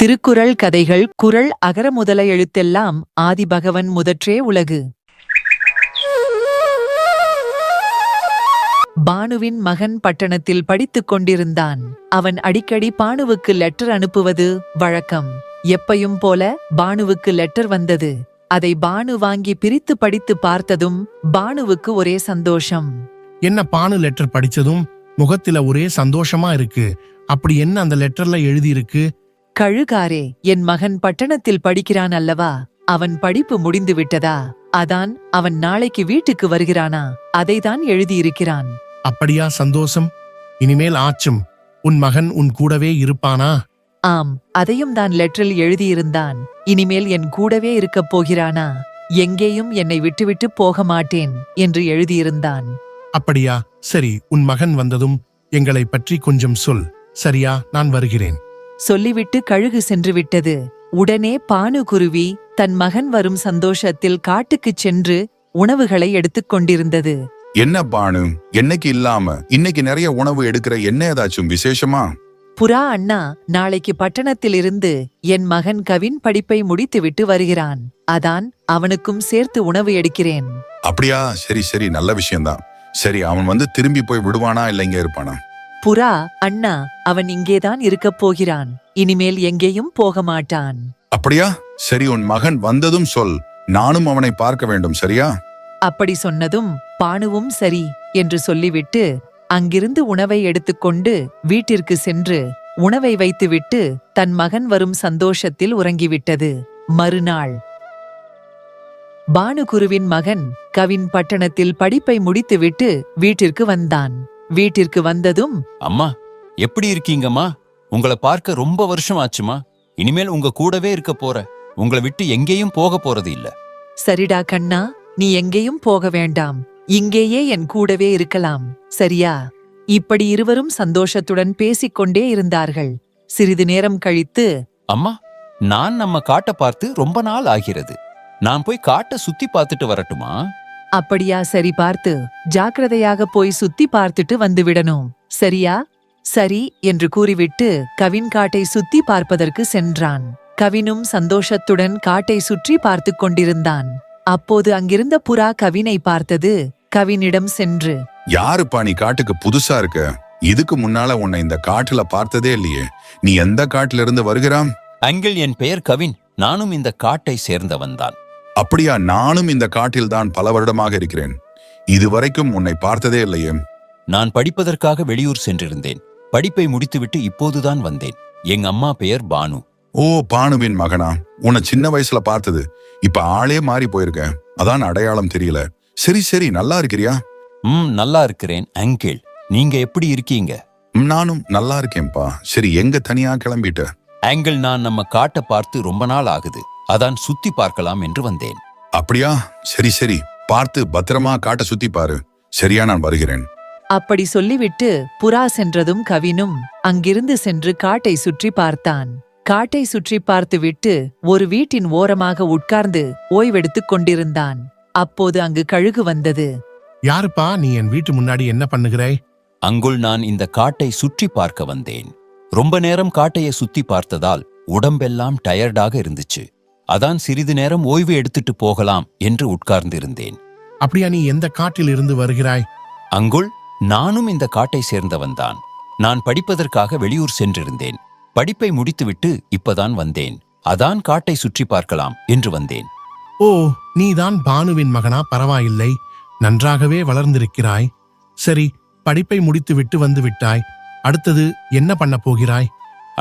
திருக்குறள் கதைகள் குறள் அகர முதல எழுத்தெல்லாம் ஆதிபகவன் முதற்றே உலகு. பானுவின் மகன் பட்டணத்தில் படித்துக் கொண்டிருந்தான். அவன் அடிக்கடி பானுவுக்கு லெட்டர் அனுப்புவது வழக்கம். எப்பையும் போல பானுவுக்கு லெட்டர் வந்தது. அதை பானு வாங்கி பிரித்து படித்து பார்த்ததும் பானுவுக்கு ஒரே சந்தோஷம். என்ன பானு லெட்டர் படிச்சதும் முகத்தில ஒரே சந்தோஷமா இருக்கு. அப்படி என்ன அந்த லெட்டர்ல எழுதி இருக்கு? கழுகாரே, என் மகன் பட்டணத்தில் படிக்கிறான் அல்லவா, அவன் படிப்பு முடிந்து விட்டதா, அதான் அவன் நாளைக்கு வீட்டுக்கு வருகிறானா, அதைதான் எழுதியிருக்கிறான். அப்படியா? சந்தோஷம். இனிமேல் ஆச்சும் உன் மகன் உன் கூடவே இருப்பானா? ஆம், அதையும் தான் லெட்டரில் எழுதியிருந்தான். இனிமேல் என் கூடவே இருக்கப் போகிறானா, எங்கேயும் என்னை விட்டுவிட்டு போக மாட்டேன் என்று எழுதியிருந்தான். அப்படியா? சரி, உன் மகன் வந்ததும் எங்களை பற்றி கொஞ்சம் சொல். சரியா? நான் வருகிறேன். சொல்லிவிட்டு கழுகு சென்று விட்டது. உடனே பானு குருவி தன் மகன் வரும் சந்தோஷத்தில் காட்டுக்குச் சென்று உணவுகளை எடுத்துக் கொண்டிருந்தது. என்ன பானு, என்னைக்கு இல்லாம இன்னைக்கு நிறைய உணவு எடுக்கிற, என்ன ஏதாச்சும் விசேஷமா? புறா அண்ணா, நாளைக்கு பட்டணத்திலிருந்து என் மகன் கவின் படிப்பை முடித்துவிட்டு வருகிறான். அதான் அவனுக்கும் சேர்த்து உணவு எடுக்கிறேன். அப்படியா? சரி சரி, நல்ல விஷயம்தான். சரி, அவன் வந்து திரும்பி போய் விடுவானா இல்ல இங்க இருப்பானா? புறா அண்ணா, அவன் இங்கேதான் இருக்கப் போகிறான். இனிமேல் எங்கேயும் போக மாட்டான். அப்படியா? சரி, உன் மகன் வந்ததும் சொல், நானும் அவனை பார்க்க வேண்டும். சரியா? அப்படி சொன்னதும் பானுவும் சரி என்று சொல்லிவிட்டு அங்கிருந்து உணவை எடுத்துக்கொண்டு வீட்டிற்கு சென்று உணவை வைத்துவிட்டு தன் மகன் வரும் சந்தோஷத்தில் உறங்கிவிட்டது. மறுநாள் பானுகுருவின் மகன் கவின் பட்டணத்தில் படிப்பை முடித்துவிட்டு வீட்டிற்கு வந்தான். வீட்டிற்கு வந்ததும், அம்மா, எப்படி இருக்கீங்கம்மா? உங்களை பார்க்க ரொம்ப வருஷம் ஆச்சுமா. இனிமேல் உங்க கூடவே இருக்க போற. உங்களை விட்டு எங்கேயும் போக போறது இல்ல. சரிடா கண்ணா, நீ எங்கேயும் போக வேண்டாம், இங்கேயே என் கூடவே இருக்கலாம். சரியா? இப்படி இருவரும் சந்தோஷத்துடன் பேசிக்கொண்டே இருந்தார்கள். சிறிது நேரம் கழித்து, அம்மா, நான் நம்ம காட்டை பார்த்து ரொம்ப நாள் ஆகிறது. நான் போய் காட்டை சுத்தி பார்த்துட்டு வரட்டுமா? அப்படியா? சரி, பார்த்து ஜாக்கிரதையாக போய் சுத்தி பார்த்துட்டு வந்துவிடணும். சரியா? சரி என்று கூறிவிட்டு கவின் காட்டை சுத்தி பார்ப்பதற்கு சென்றான். கவினும் சந்தோஷத்துடன் காட்டை சுற்றி பார்த்து கொண்டிருந்தான். அப்போது அங்கிருந்த புறா கவினை பார்த்தது. கவினிடம் சென்று, யாருப்பா நீ? காட்டுக்கு புதுசா இருக்க. இதுக்கு முன்னால உன்னை இந்த காட்டுல பார்த்ததே இல்லையே. நீ எந்த காட்டுல இருந்து வருகிறாம்? அங்கிள், என் பெயர் கவின். நானும் இந்த காட்டை சேர்ந்தவன் தான். அப்படியா? நானும் இந்த காட்டில் தான் பல வருடமாக இருக்கிறேன். இதுவரைக்கும் உன்னை பார்த்ததே இல்லையே. நான் படிப்பதற்காக வெளியூர் சென்றிருந்தேன். படிப்பை முடித்துவிட்டு இப்போதுதான் வந்தேன். எங்க அம்மா பெயர் பானு. ஓ, பானுவின் மகனா? உன்னை சின்ன வயசுல பார்த்தது. இப்ப ஆளே மாறி போயிருக்க, அதான் அடையாளம் தெரியல. சரி சரி, நல்லா இருக்கிறியா? நல்லா இருக்கிறேன் அங்கிள். நீங்க எப்படி இருக்கீங்க? நானும் நல்லா இருக்கேன்பா. சரி, எங்க தனியா கிளம்பிட்ட? அங்கிள், நான் நம்ம காட்டை பார்த்து ரொம்ப நாள் ஆகுது. அதான் சுத்தி பார்க்கலாம் என்று வந்தேன். அப்படியா? சரி சரி, பார்த்து பத்திரமா காட்டை சுத்தி பாரு. சரியா, நான் வருகிறேன். அப்படி சொல்லிவிட்டு புறா சென்றதும் கவினும் அங்கிருந்து சென்று காட்டை சுற்றி பார்த்தான். காட்டை சுற்றி பார்த்துவிட்டு ஒரு வீட்டின் ஓரமாக உட்கார்ந்து ஓய்வெடுத்துக் கொண்டிருந்தான். அப்போது அங்கு கழுகு வந்தது. யாருப்பா நீ? என் வீட்டு முன்னாடி என்ன பண்ணுகிறாய்? அங்குள், நான் இந்த காட்டை சுற்றி பார்க்க வந்தேன். ரொம்ப நேரம் காட்டையை சுத்தி பார்த்ததால் உடம்பெல்லாம் டயர்டாக இருந்துச்சு. அதான் சிறிது நேரம் ஓய்வு எடுத்துட்டு போகலாம் என்று உட்கார்ந்து இருந்தேன். அப்படியா? நீ எந்த காட்டில் இருந்து வருகிறாய்? அங்குள், நானும் இந்த காட்டை சேர்ந்தவன் தான். நான் படிப்பதற்காக வெளியூர் சென்றிருந்தேன். படிப்பை முடித்துவிட்டு இப்பதான் வந்தேன். அதான் காட்டை சுற்றி பார்க்கலாம் என்று வந்தேன். ஓ, நீதான் பானுவின் மகனா? பரவாயில்லை, நன்றாகவே வளர்ந்திருக்கிறாய். சரி, படிப்பை முடித்துவிட்டு வந்து விட்டாய். அடுத்தது என்ன பண்ண போகிறாய்?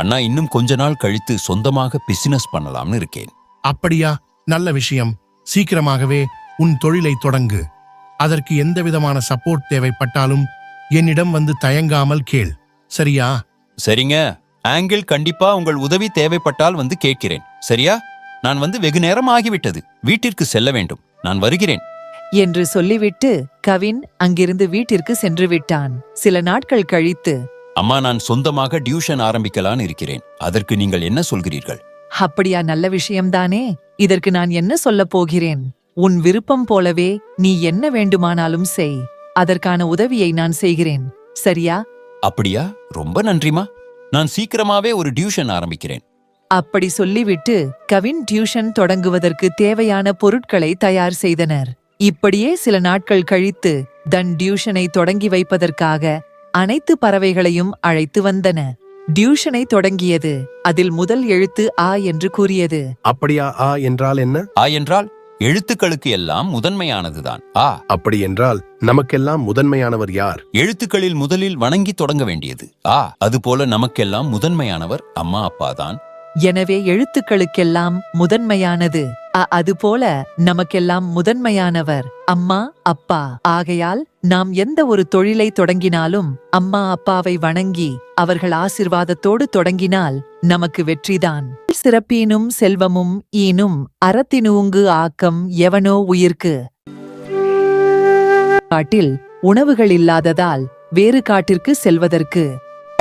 அண்ணா, இன்னும் கொஞ்ச நாள் கழித்து சொந்தமாக பிசினஸ் பண்ணலாம்னு இருக்கேன். அப்படியா? நல்ல விஷயம். சீக்கிரமாகவே உன் தொழிலை தொடங்கு. அதற்கு எந்த விதமான சப்போர்ட் தேவைப்பட்டாலும் என்னிடம் வந்து தயங்காமல் கேள். சரியா? சரிங்க ஆங்கிள், கண்டிப்பா உங்கள் உதவி தேவைப்பட்டால் வந்து கேட்கிறேன். சரியா? நான் வந்து வெகு நேரம் ஆகிவிட்டது. வீட்டிற்கு செல்ல வேண்டும். நான் வருகிறேன் என்று சொல்லிவிட்டு கவின் அங்கிருந்து வீட்டிற்கு சென்று விட்டான். சில நாட்கள் கழித்து, அம்மா, நான் சொந்தமாக டியூஷன் ஆரம்பிக்கலான்னு இருக்கிறேன். அதற்கு நீங்கள் என்ன சொல்கிறீர்கள்? அப்படியா? நல்ல விஷயம்தானே. இதற்கு நான் என்ன சொல்லப் போகிறேன்? உன் விருப்பம் போலவே நீ என்ன வேண்டுமானாலும் செய். அதற்கான உதவியை நான் செய்கிறேன். சரியா? அப்படியா? ரொம்ப நன்றிமா. நான் சீக்கிரமாவே ஒரு டியூஷன் ஆரம்பிக்கிறேன். அப்படி சொல்லிவிட்டு கவின் டியூஷன் தொடங்குவதற்கு தேவையான பொருட்களை தயார் செய்தனர். இப்படியே சில நாட்கள் கழித்து தன் டியூஷனை தொடங்கி வைப்பதற்காக அனைத்து பறவைகளையும் அழைத்து வந்தன. டியூஷனை தொடங்கியது. அதில் முதல் எழுத்து ஆ என்று கூறியது. அப்படியா? ஆ என்றால் என்ன? ஆ என்றால் எழுத்துக்களுக்கு எல்லாம் முதன்மையானதுதான் ஆ. அப்படி என்றால் நமக்கெல்லாம் முதன்மையானவர் யார்? எழுத்துக்களில் முதலில் வணங்கி தொடங்க வேண்டியது ஆ. அதுபோல நமக்கெல்லாம் முதன்மையானவர் அம்மா அப்பாதான். எனவே எழுத்துக்களுக்கெல்லாம் முதன்மையானது அ. அதுபோல நமக்கெல்லாம் முதன்மையானவர் அம்மா அப்பா. ஆகையால் நாம் எந்த ஒரு தொழிலை தொடங்கினாலும் அம்மா அப்பாவை வணங்கி அவர்கள் ஆசிர்வாதத்தோடு தொடங்கினால் நமக்கு வெற்றிதான். சிறப்பீனும் செல்வமும் ஈனும் அறத்தினூங்கு ஆக்கம் எவனோ உயிர்க்கு. காட்டில் உணவுகள் இல்லாததால் வேறு காட்டிற்கு செல்வதற்கு.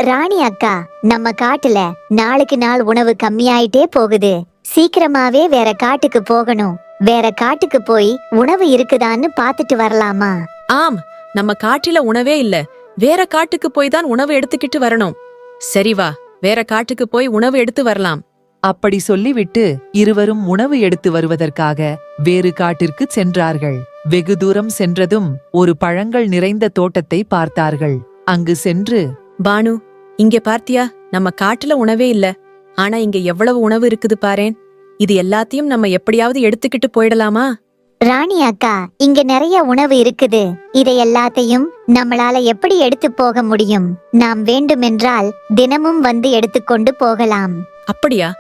ராணி அக்கா, நம்ம காட்டுல நாளுக்கு நாள் உணவு கம்மியாயிட்டே போகுது. சீக்கிரமாவே வேற காட்டுக்கு போகணும். வேற காட்டுக்கு போய் உணவு இருக்குதான்னு பாத்துட்டு வரலாமா? ஆம், நம்ம காட்டில உணவே இல்ல. வேற காட்டுக்கு போய் தான் உணவு எடுத்துக்கிட்டு வரணும். சரி வா, வேற காட்டுக்கு போய் உணவு எடுத்து வரலாம். அப்படி சொல்லிவிட்டு இருவரும் உணவு எடுத்து வருவதற்காக வேறு காட்டிற்கு சென்றார்கள். வெகு தூரம் சென்றதும் ஒரு பழங்கள் நிறைந்த தோட்டத்தை பார்த்தார்கள். அங்கு சென்று, பானு, இங்க பார்த்தியா? நம்ம காட்டுல உணவே இல்ல. ஆனா இங்க எவ்வளவு உணவு இருக்குது பாரேன். இது எல்லாத்தையும் நம்ம எப்படியாவது எடுத்துக்கிட்டு போயிடலாமா? ராணி அக்கா, இங்க நிறைய உணவு இருக்குது. இதை எல்லாத்தையும் நம்மளால எப்படி எடுத்து போக முடியும்? நாம் வேண்டுமென்றால் தினமும் வந்து எடுத்துக்கொண்டு போகலாம். அப்படியா?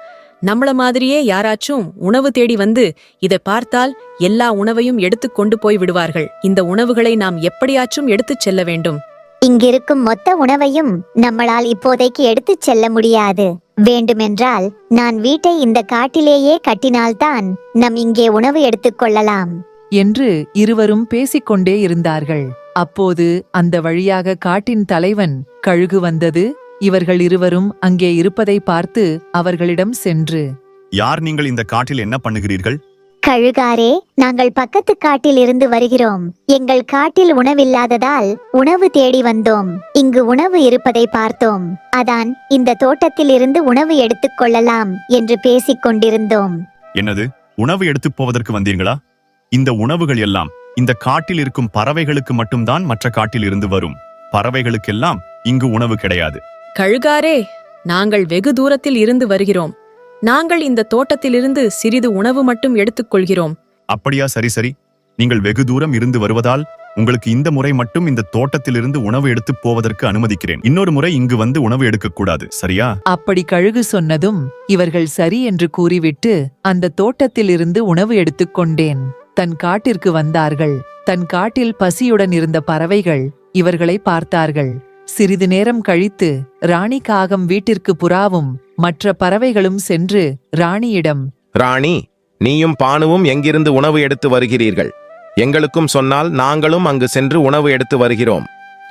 நம்மள மாதிரியே யாராச்சும் உணவு தேடி வந்து இதை பார்த்தால் எல்லா உணவையும் எடுத்துக் கொண்டு போய் விடுவார்கள். இந்த உணவுகளை நாம் எப்படியாச்சும் எடுத்துச் செல்ல வேண்டும். இங்கிருக்கும் மொத்த உணவையும் நம்மளால் இப்போதைக்கு எடுத்துச் செல்ல முடியாது. வேண்டுமென்றால் நான் வீட்டை இந்த காட்டிலேயே கட்டினால்தான் நம் இங்கே உணவு எடுத்துக்கொள்ளலாம் என்று இருவரும் பேசிக்கொண்டே இருந்தார்கள். அப்போது அந்த வழியாக காட்டின் தலைவன் கழுகு வந்தது. இவர்கள் இருவரும் அங்கே இருப்பதை பார்த்து அவர்களிடம் சென்று, யார் நீங்கள்? இந்த காட்டில் என்ன பண்ணுகிறீர்கள்? கழுகாரே, நாங்கள் பக்கத்து காட்டில் இருந்து வருகிறோம். எங்கள் காட்டில் உணவில்லாததால் உணவு தேடி வந்தோம். இங்கு உணவு இருப்பதை பார்த்தோம். அதான் இந்த தோட்டத்தில் இருந்து உணவு எடுத்துக்கொள்ளலாம் என்று பேசிக் கொண்டிருந்தோம். என்னது, உணவு எடுத்துப் போவதற்கு வந்தீர்களா? இந்த உணவுகள் எல்லாம் இந்த காட்டில் இருக்கும் பறவைகளுக்கு மட்டும்தான் மற்ற காட்டில் இருந்து வரும். பறவைகளுக்கெல்லாம் இங்கு உணவு கிடையாது. கழுகாரே, நாங்கள் வெகு தூரத்தில் இருந்து வருகிறோம். நாங்கள் இந்த தோட்டத்திலிருந்து சிறிது உணவு மட்டும் எடுத்துக்கொள்கிறோம். அப்படியா? சரி சரி, நீங்கள் வெகு தூரம் இருந்து வருவதால் உங்களுக்கு இந்த முறை மட்டும் இந்த தோட்டத்திலிருந்து உணவு எடுத்துப் போவதற்கு அனுமதிக்கிறேன். இன்னொரு முறை இங்கு வந்து உணவு எடுக்கக்கூடாது, சரியா? அப்படி கழுகு சொன்னதும் இவர்கள் சரி என்று கூறிவிட்டு அந்த தோட்டத்திலிருந்து உணவு எடுத்துக்கொண்டேன் தன் காட்டிற்கு வந்தார்கள். தன் காட்டில் பசியுடன் இருந்த பறவைகள் இவர்களை பார்த்தார்கள். சிறிது நேரம் கழித்து ராணி காகம் வீட்டிற்கு புறாவும் மற்ற பறவைகளும் சென்று ராணியிடம், ராணி, நீயும் பானுவும் எங்கிருந்து உணவு எடுத்து வருகிறீர்கள்? எங்களுக்கும் சொன்னால் நாங்களும் அங்கு சென்று உணவு எடுத்து வருகிறோம்.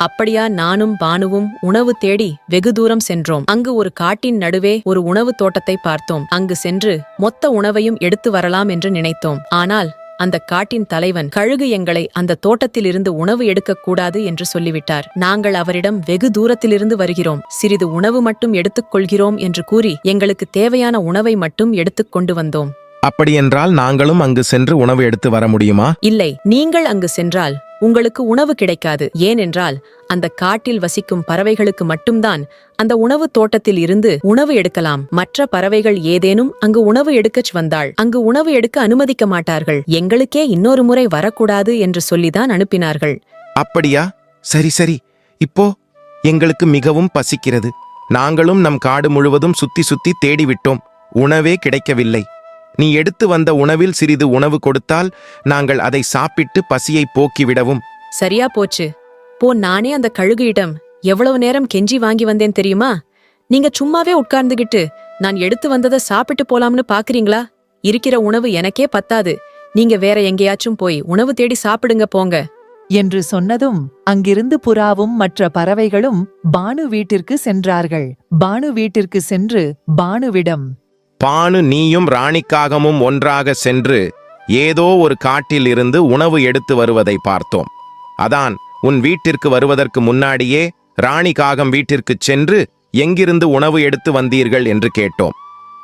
அப்படியா? நானும் பானுவும் உணவு தேடி வெகு தூரம் சென்றோம். அங்கு ஒரு காட்டின் நடுவே ஒரு உணவு தோட்டத்தை பார்த்தோம். அங்கு சென்று மொத்த உணவையும் எடுத்து வரலாம் என்று நினைத்தோம். ஆனால் அந்த காட்டின் தலைவன் கழுகு எங்களை அந்த தோட்டத்திலிருந்து உணவு எடுக்கக்கூடாது என்று சொல்லிவிட்டார். நாங்கள் அவரிடம் வெகு தூரத்திலிருந்து வருகிறோம், சிறிது உணவு மட்டும் எடுத்துக்கொள்கிறோம் என்று கூறி எங்களுக்கு தேவையான உணவை மட்டும் எடுத்துக்கொண்டு வந்தோம். அப்படியென்றால் நாங்களும் அங்கு சென்று உணவு எடுத்து வர முடியுமா? இல்லை, நீங்கள் அங்கு சென்றால் உங்களுக்கு உணவு கிடைக்காது. ஏனென்றால் அந்த காட்டில் வசிக்கும் பறவைகளுக்கு மட்டும்தான் அந்த உணவு தோட்டத்தில் இருந்து உணவு எடுக்கலாம். மற்ற பறவைகள் ஏதேனும் அங்கு உணவு எடுக்கச் வந்தால் அங்கு உணவு எடுக்க அனுமதிக்க மாட்டார்கள். எங்களுக்கே இன்னொரு முறை வரக்கூடாது என்று சொல்லிதான் அனுப்பினார்கள். அப்படியா? சரி சரி, இப்போ எங்களுக்கு மிகவும் பசிக்கிறது. நாங்களும் நம் காடு முழுவதும் சுத்தி சுத்தி தேடிவிட்டோம், உணவே கிடைக்கவில்லை. நீ எடுத்து வந்த உணவில் சிறிது உணவு கொடுத்தால் நாங்கள் அதை சாப்பிட்டு பசியை போக்கிவிடவும். சரியா போச்சு. போ, நானே அந்த கழுகியிடம் எவ்வளவு நேரம் கெஞ்சி வாங்கி வந்தேன் தெரியுமா? நீங்க சும்மாவே உட்கார்ந்துகிட்டு நான் எடுத்து வந்ததை சாப்பிட்டு போலாம்னு பாக்குறீங்களா? இருக்கிற உணவு எனக்கே பத்தாது. நீங்க வேற எங்கேயாச்சும் போய் உணவு தேடி சாப்பிடுங்க போங்க என்று சொன்னதும் அங்கிருந்து புறாவும் மற்ற பறவைகளும் பானு வீட்டிற்கு சென்றார்கள். பானு வீட்டிற்கு சென்று பானுவிடம், பானு, நீயும் ராணிக்காகமும் ஒன்றாக சென்று ஏதோ ஒரு காட்டில் இருந்து உணவு எடுத்து வருவதை பார்த்தோம். அதான் உன் வீட்டிற்கு வருவதற்கு முன்னாடியே ராணிக்காகம் வீட்டிற்குச் சென்று எங்கிருந்து உணவு எடுத்து வந்தீர்கள் என்று கேட்டோம்.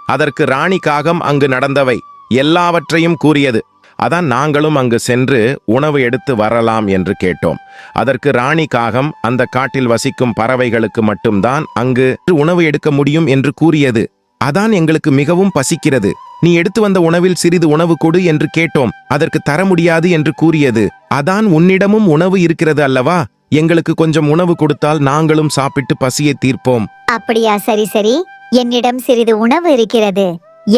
அதற்கு ராணி காகம் அங்கு நடந்தவை எல்லாவற்றையும் கூறியது. அதான் நாங்களும் அங்கு சென்று உணவு எடுத்து வரலாம் என்று கேட்டோம். அதற்கு ராணி காகம் அந்த காட்டில் வசிக்கும் பறவைகளுக்கு மட்டும்தான் அங்கு உணவு எடுக்க முடியும் என்று கூறியது. அதான் எங்களுக்கு மிகவும் பசிக்கிறது, நீ எடுத்து வந்த உணவில் சிறிது உணவு கொடு என்று கேட்டோம். அதற்கு தர முடியாது என்று கூறியது. அதான் உன்னிடமும் உணவு இருக்கிறது அல்லவா, எங்களுக்கு கொஞ்சம் உணவு கொடுத்தால் நாங்களும் சாப்பிட்டு பசியை தீர்ப்போம். அப்படியா? சரி சரி, என்னிடம் சிறிது உணவு இருக்கிறது,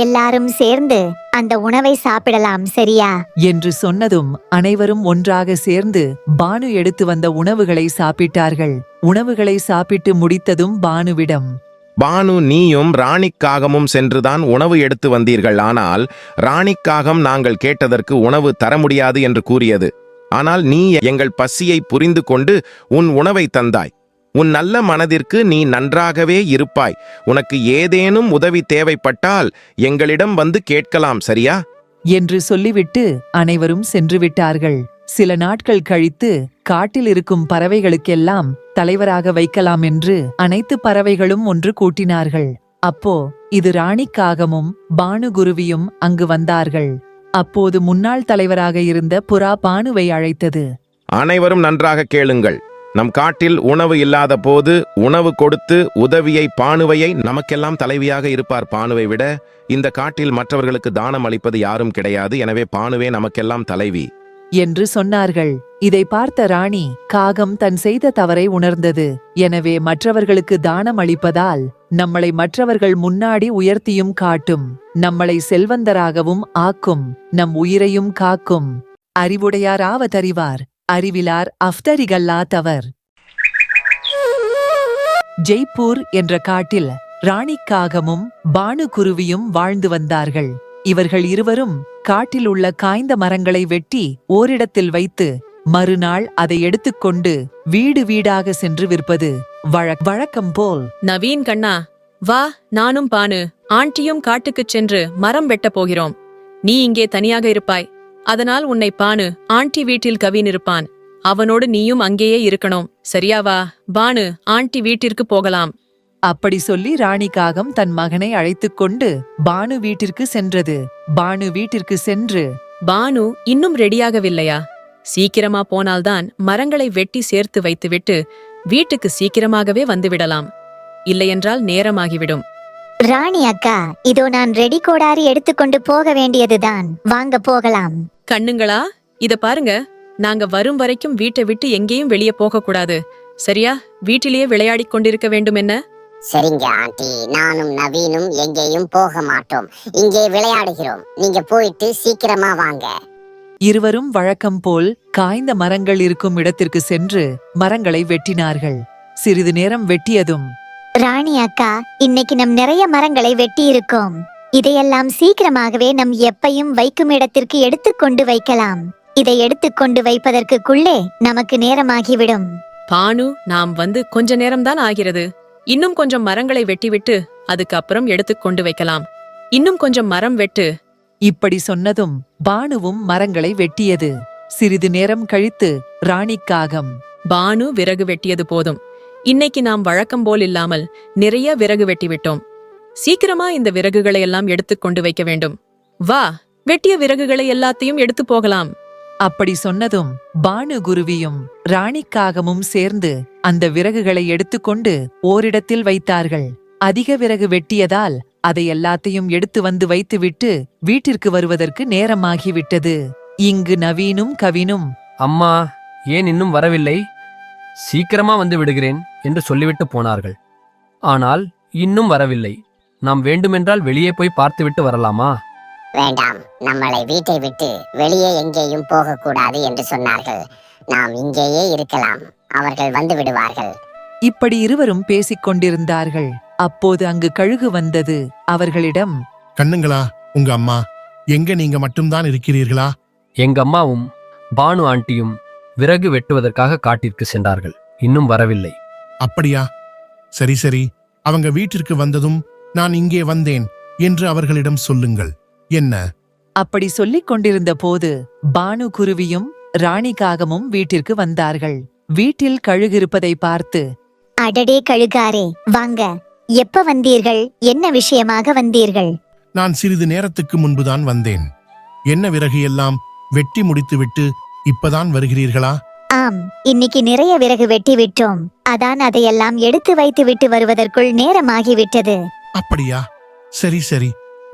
எல்லாரும் சேர்ந்து அந்த உணவை சாப்பிடலாம், சரியா? என்று சொன்னதும் அனைவரும் ஒன்றாக சேர்ந்து பானு எடுத்து வந்த உணவுகளை சாப்பிட்டார்கள். உணவுகளை சாப்பிட்டு முடித்ததும் பானுவிடம், பானு, நீயும் ராணிக்காகமும் சென்றுதான் உணவு எடுத்து வந்தீர்கள். ஆனால் ராணிக்காகம் நாங்கள் கேட்டதற்கு உணவு தர முடியாது என்று கூறியது. ஆனால் நீ எங்கள் பசியை புரிந்து கொண்டு உன் உணவை தந்தாய். உன் நல்ல மனதிற்கு நீ நன்றாகவே இருப்பாய். உனக்கு ஏதேனும் உதவி தேவைப்பட்டால் எங்களிடம் வந்து கேட்கலாம், சரியா? என்று சொல்லிவிட்டு அனைவரும் சென்று விட்டார்கள். சில நாட்கள் கழித்து காட்டில் இருக்கும் பறவைகளுக்கெல்லாம் தலைவராக வைக்கலாம் என்று அனைத்து பறவைகளும் ஒன்று கூட்டினார்கள். அப்போ இது ராணிக்காகமும் பானுகுருவியும் அங்கு வந்தார்கள். அப்போது முன்னாள் தலைவராக இருந்த புறா பானுவை அழைத்தது. அனைவரும் நன்றாக கேளுங்கள். நம் காட்டில் உணவு இல்லாத போது உணவு கொடுத்து உதவியை பானுவையை நமக்கெல்லாம் தலைவியாக இருப்பார். பானுவை விட இந்த காட்டில் மற்றவர்களுக்கு தானம் அளிப்பது யாரும் கிடையாது. எனவே பானுவே நமக்கெல்லாம் தலைவி என்று சொன்னார்கள். இதை பார்த்த ராணி காகம் தன் செய்த தவறை உணர்ந்தது. எனவே மற்றவர்களுக்கு தானம் அளிப்பதால் நம்மளை மற்றவர்கள் முன்னாடி உயர்த்தியும் காட்டும், நம்மளை செல்வந்தராகவும் ஆக்கும், நம் உயிரையும் காக்கும். அறிவுடையார் ஆவதறிவார், அறிவிலார் அஃதரிகல்லா தவர். ஜெய்ப்பூர் என்ற காட்டில் ராணிக்காகமும் பானுகுருவியும் வாழ்ந்து வந்தார்கள். இவர்கள் இருவரும் காட்டில் உள்ள காய்ந்த மரங்களை வெட்டி ஓரிடத்தில் வைத்து மறுநாள் அதை எடுத்துக்கொண்டு வீடு வீடாக சென்று விற்பது வழக்கம் போல். நவீன் கண்ணா, வா, நானும் பானு ஆண்டியும் காட்டுக்குச் சென்று மரம் வெட்டப் போகிறோம். நீ இங்கே தனியாக இருப்பாய். அதனால் உன்னை பானு ஆண்டி வீட்டில் கவின் இருப்பான். அவனோடு நீயும் அங்கேயே இருக்கணும், சரியாவா? பானு ஆண்டி வீட்டிற்கு போகலாம். அப்படி சொல்லி ராணிக்காகம் தன் மகனை அழைத்துக் கொண்டு பானு வீட்டிற்கு சென்றது. பானு வீட்டிற்கு சென்று, பானு இன்னும் ரெடியாகவில்லையா? சீக்கிரமா போனால்தான் மரங்களை வெட்டி சேர்த்து வைத்துவிட்டு வீட்டுக்கு சீக்கிரமாகவே வந்துவிடலாம். இல்லையென்றால் நேரமாகிவிடும். ராணி அக்கா, இதோ நான் ரெடி கோடாரி எடுத்துக்கொண்டு போக வேண்டியதுதான், வாங்க போகலாம். கண்ணுங்களா, இத பாருங்க. நாங்க வரும் வரைக்கும் வீட்டை விட்டு எங்கேயும் வெளியே போக கூடாது, சரியா? வீட்டிலேயே விளையாடிக் கொண்டிருக்க வேண்டும். என்ன? சரிங்க ஆண்டி, நானும் நவீனும் எங்கேயும் போக மாட்டோம், இங்கே விளையாடுகிறோம். நீங்க போயிட்டு சீக்கிரமா வாங்க. இருவரும் வழக்கம் போல் காய்ந்த மரங்கள் இருக்கும் இடத்திற்கு சென்று மரங்களை வெட்டினார்கள். சிறிது நேரம் வெட்டியதும், ராணி அக்கா, இன்னைக்கு நம் நிறைய மரங்களை வெட்டி இருக்கோம். இதையெல்லாம் சீக்கிரமாகவே நம் எப்பையும் வைக்கும் இடத்திற்கு எடுத்துக்கொண்டு வைக்கலாம். இதை எடுத்துக்கொண்டு வைப்பதற்குள்ளே நமக்கு நேரமாகிவிடும். பானு, நாம் வந்து கொஞ்ச நேரம்தான் ஆகிறது. இன்னும் கொஞ்சம் மரங்களை வெட்டிவிட்டு அதுக்கப்புறம் எடுத்துக்கொண்டு வைக்கலாம். இன்னும் கொஞ்சம் மரம் வெட்டு. இப்படி சொன்னதும் பானுவும் மரங்களை வெட்டியது. சிறிது நேரம் கழித்து ராணிக்காகம், பானு விறகு வெட்டியது போதும். இன்னைக்கு நாம் வழக்கம் போல் இல்லாமல் நிறைய விறகு வெட்டிவிட்டோம். சீக்கிரமா இந்த விறகுகளை எல்லாம் எடுத்துக்கொண்டு வைக்க வேண்டும். வா, வெட்டிய விறகுகளை எல்லாத்தையும் எடுத்து போகலாம். அப்படி சொன்னதும் பானுகுருவியும் ராணிக்காகமும் சேர்ந்து அந்த விறகுகளை எடுத்துக்கொண்டு ஓரிடத்தில் வைத்தார்கள். அதிக விறகு வெட்டியதால் அதை எல்லாத்தையும் எடுத்து வந்து வைத்துவிட்டு வீட்டிற்கு வருவதற்கு நேரமாகிவிட்டது. இங்கு நவீனும் கவினும், அம்மா, ஏன் இன்னும் வரவில்லை? சீக்கிரமா வந்து விடுகிறேன் என்று சொல்லிவிட்டு போனார்கள். ஆனால் இன்னும் வரவில்லை. நாம் வேண்டுமென்றால் வெளியே போய் பார்த்துவிட்டு வரலாமா? வேண்டாம், நம்மளை வீட்டை விட்டு வெளியே எங்கேயும் போகக்கூடாது என்று சொன்னார்கள். நாம் இங்கேயே இருக்கலாம், அவர்கள் வந்து விடுவார்கள். இப்படி இருவரும் பேசிக் கொண்டிருந்தார்கள். அப்போது அங்கு கழுகு வந்தது. அவர்களிடம், கண்ணுங்களா, உங்க அம்மா எங்க? நீங்க மட்டும்தான் இருக்கிறீர்களா? எங்க அம்மாவும் பானு ஆண்டியும் விறகு வெட்டுவதற்காக காட்டிற்கு சென்றார்கள். இன்னும் வரவில்லை. அப்படியா? சரி சரி, அவங்க வீட்டிற்கு வந்ததும் நான் இங்கே வந்தேன் என்று அவர்களிடம் சொல்லுங்கள். என்ன? அப்படி சொல்லிக் கொண்டிருந்த போது பானுகுருவியும் ராணிக்காகமும் வீட்டிற்கு வந்தார்கள். வீட்டில் கழுகு இருப்பதை பார்த்து, அடடே கழுகாரே, வாங்க, எப்ப வந்தீர்கள்? என்ன விஷயமாக வந்தீர்கள்? நான் சிறிது நேரத்துக்கு முன்புதான் வந்தேன். என்ன விறகு எல்லாம் வெட்டி முடித்துவிட்டு இப்பதான் வருகிறீர்களா? ஆம், இன்னைக்கு நிறைய விறகு வெட்டி விட்டோம். அதான் அதையெல்லாம் எடுத்து வைத்து விட்டு வருவதற்குள் நேரமாகிவிட்டது. அப்படியா? சரி சரி,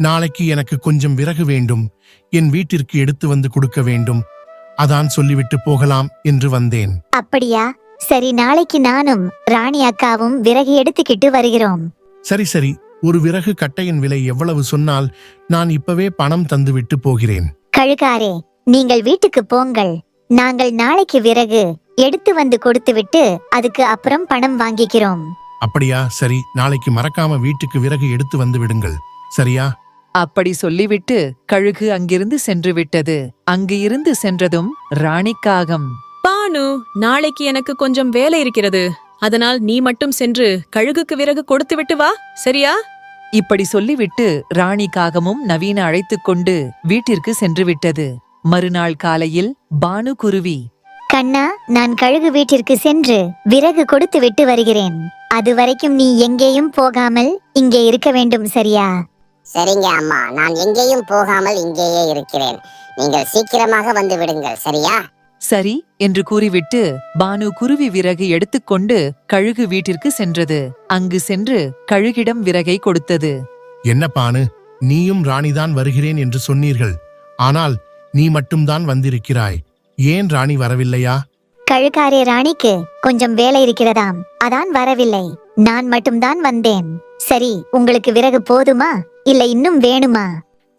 நாளைக்கு எனக்கு கொஞ்சம் விறகு வேண்டும். என் வீட்டிற்கு எடுத்து வந்து கொடுக்க வேண்டும். அதான் சொல்லிவிட்டு போகலாம் என்று வந்தேன். அப்படியா? சரி, நாளைக்கு நானும் ராணி அக்காவும் விறகு எடுத்துக்கிட்டு வருகிறோம். சரி சரி, ஒரு விறகு கட்டையின் விலை எவ்வளவு சொன்னால் நான் இப்பவே பணம் தந்துவிட்டு போகிறேன். கழுகாரே, நீங்கள் வீட்டுக்கு போங்கள். நாங்கள் நாளைக்கு விறகு எடுத்து வந்து கொடுத்துவிட்டு அதுக்கு அப்புறம் பணம் வாங்கிக்கிறோம். அப்படியா? சரி, நாளைக்கு மறக்காம வீட்டுக்கு விறகு எடுத்து வந்து விடுங்கள். சரியா? அப்படி சொல்லிவிட்டு கழுகு அங்கிருந்து சென்று விட்டது. அங்கு இருந்து சென்றதும் ராணிக்காகம், பானு, நாளைக்கு எனக்கு கொஞ்சம் வேலை இருக்கிறது. அதனால் நீ மட்டும் சென்று கழுகுக்கு விறகு கொடுத்துவிட்டு வா, சரியா? இப்படி சொல்லிவிட்டு ராணிக்காகமும் நவீன அழைத்துக் கொண்டு வீட்டிற்கு சென்று விட்டது. மறுநாள் காலையில் பானு குருவி, கண்ணா, நான் கழுகு வீட்டிற்கு சென்று விறகு கொடுத்து விட்டு வருகிறேன். அது வரைக்கும் நீ எங்கேயும் போகாமல் இங்கே இருக்க வேண்டும், சரியா? சரிங்க அம்மா, நான் எங்கேயும் போகாமல் இங்கேயே இருக்கிறேன். நீங்கள் சீக்கிரமாக வந்து விடுங்கள், சரியா? சரி என்று கூறிவிட்டு பானு குருவி விறகு எடுத்துக்கொண்டு கழுகு வீட்டிற்கு சென்றது. அங்கு சென்று கழுகிடம் விறகை கொடுத்தது. என்ன பானு, நீயும் ராணிதான் வருகிறேன் என்று சொன்னீர்கள். ஆனால் நீ மட்டும்தான் வந்திருக்கிறாய். ஏன் ராணி வரவில்லையா? கழுகாரே, ராணிக்கு கொஞ்சம் வேலை இருக்கிறதாம், அதான் வரவில்லை. நான் மட்டும்தான் வந்தேன். சரி, உங்களுக்கு விறகு போதுமா இல்ல இன்னும் வேணுமா?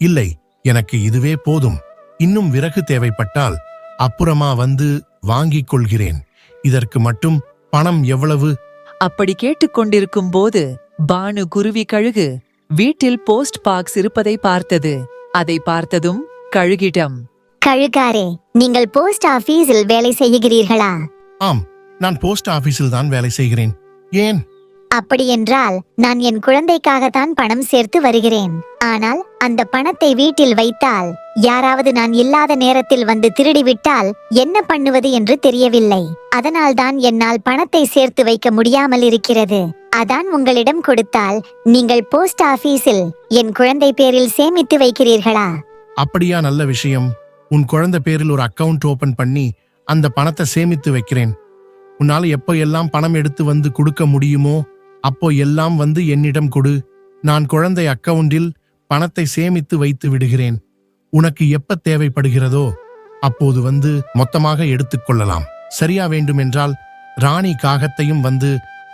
இல்லை, எனக்கு இதுவே போதும். இன்னும் விறகு தேவைப்பட்டால் அப்புறமா வந்து வாங்கிக் கொள்கிறேன். இதற்கு மட்டும் பணம் எவ்வளவு? அப்படி கேட்டுக்கொண்டிருக்கும் போது பானு குருவி கழுகு வீட்டில் போஸ்ட் பாக்ஸ் இருப்பதை பார்த்தது. அதை பார்த்ததும் கழுகிடம், கழுகாரே, நீங்கள் போஸ்ட் ஆபீஸில் வேலை செய்கிறீர்களா? ஆம், நான் போஸ்ட் ஆபீஸில் தான் வேலை செய்கிறேன். ஏன்? அப்படியென்றால் நான் என் குழந்தைக்காகத்தான் பணம் சேர்த்து வருகிறேன். ஆனால் அந்த பணத்தை வீட்டில் வைத்தால் யாராவது நான் இல்லாத நேரத்தில் வந்து திருடிவிட்டால் என்ன பண்ணுவது என்று தெரியவில்லை. அதனால்தான் என்னால் பணத்தை சேர்த்து வைக்க முடியாமல் இருக்கிறது. அதான் உங்களிடம் கொடுத்தால் நீங்கள் போஸ்ட் ஆபீஸில் என் குழந்தை பேரில் சேமித்து வைக்கிறீர்களா? அப்படியா? நல்ல விஷயம். உன் குழந்தை பேரில் ஒரு அக்கவுண்ட் ஓபன் பண்ணி அந்த பணத்தை சேமித்து வைக்கிறேன். உன்னால் எப்போ எல்லாம் பணம் எடுத்து வந்து கொடுக்க முடியுமோ அப்போ எல்லாம் வந்து என்னிடம் கொடு. நான் குழந்தை அக்கவுண்டில் பணத்தை சேமித்து வைத்து விடுகிறேன். உனக்கு எப்ப தேவைப்படுகிறதோ அப்போது வந்து மொத்தமாக எடுத்துக்கொள்ளலாம். சரியா? வேண்டுமென்றால் ராணி காகத்தையும் வந்து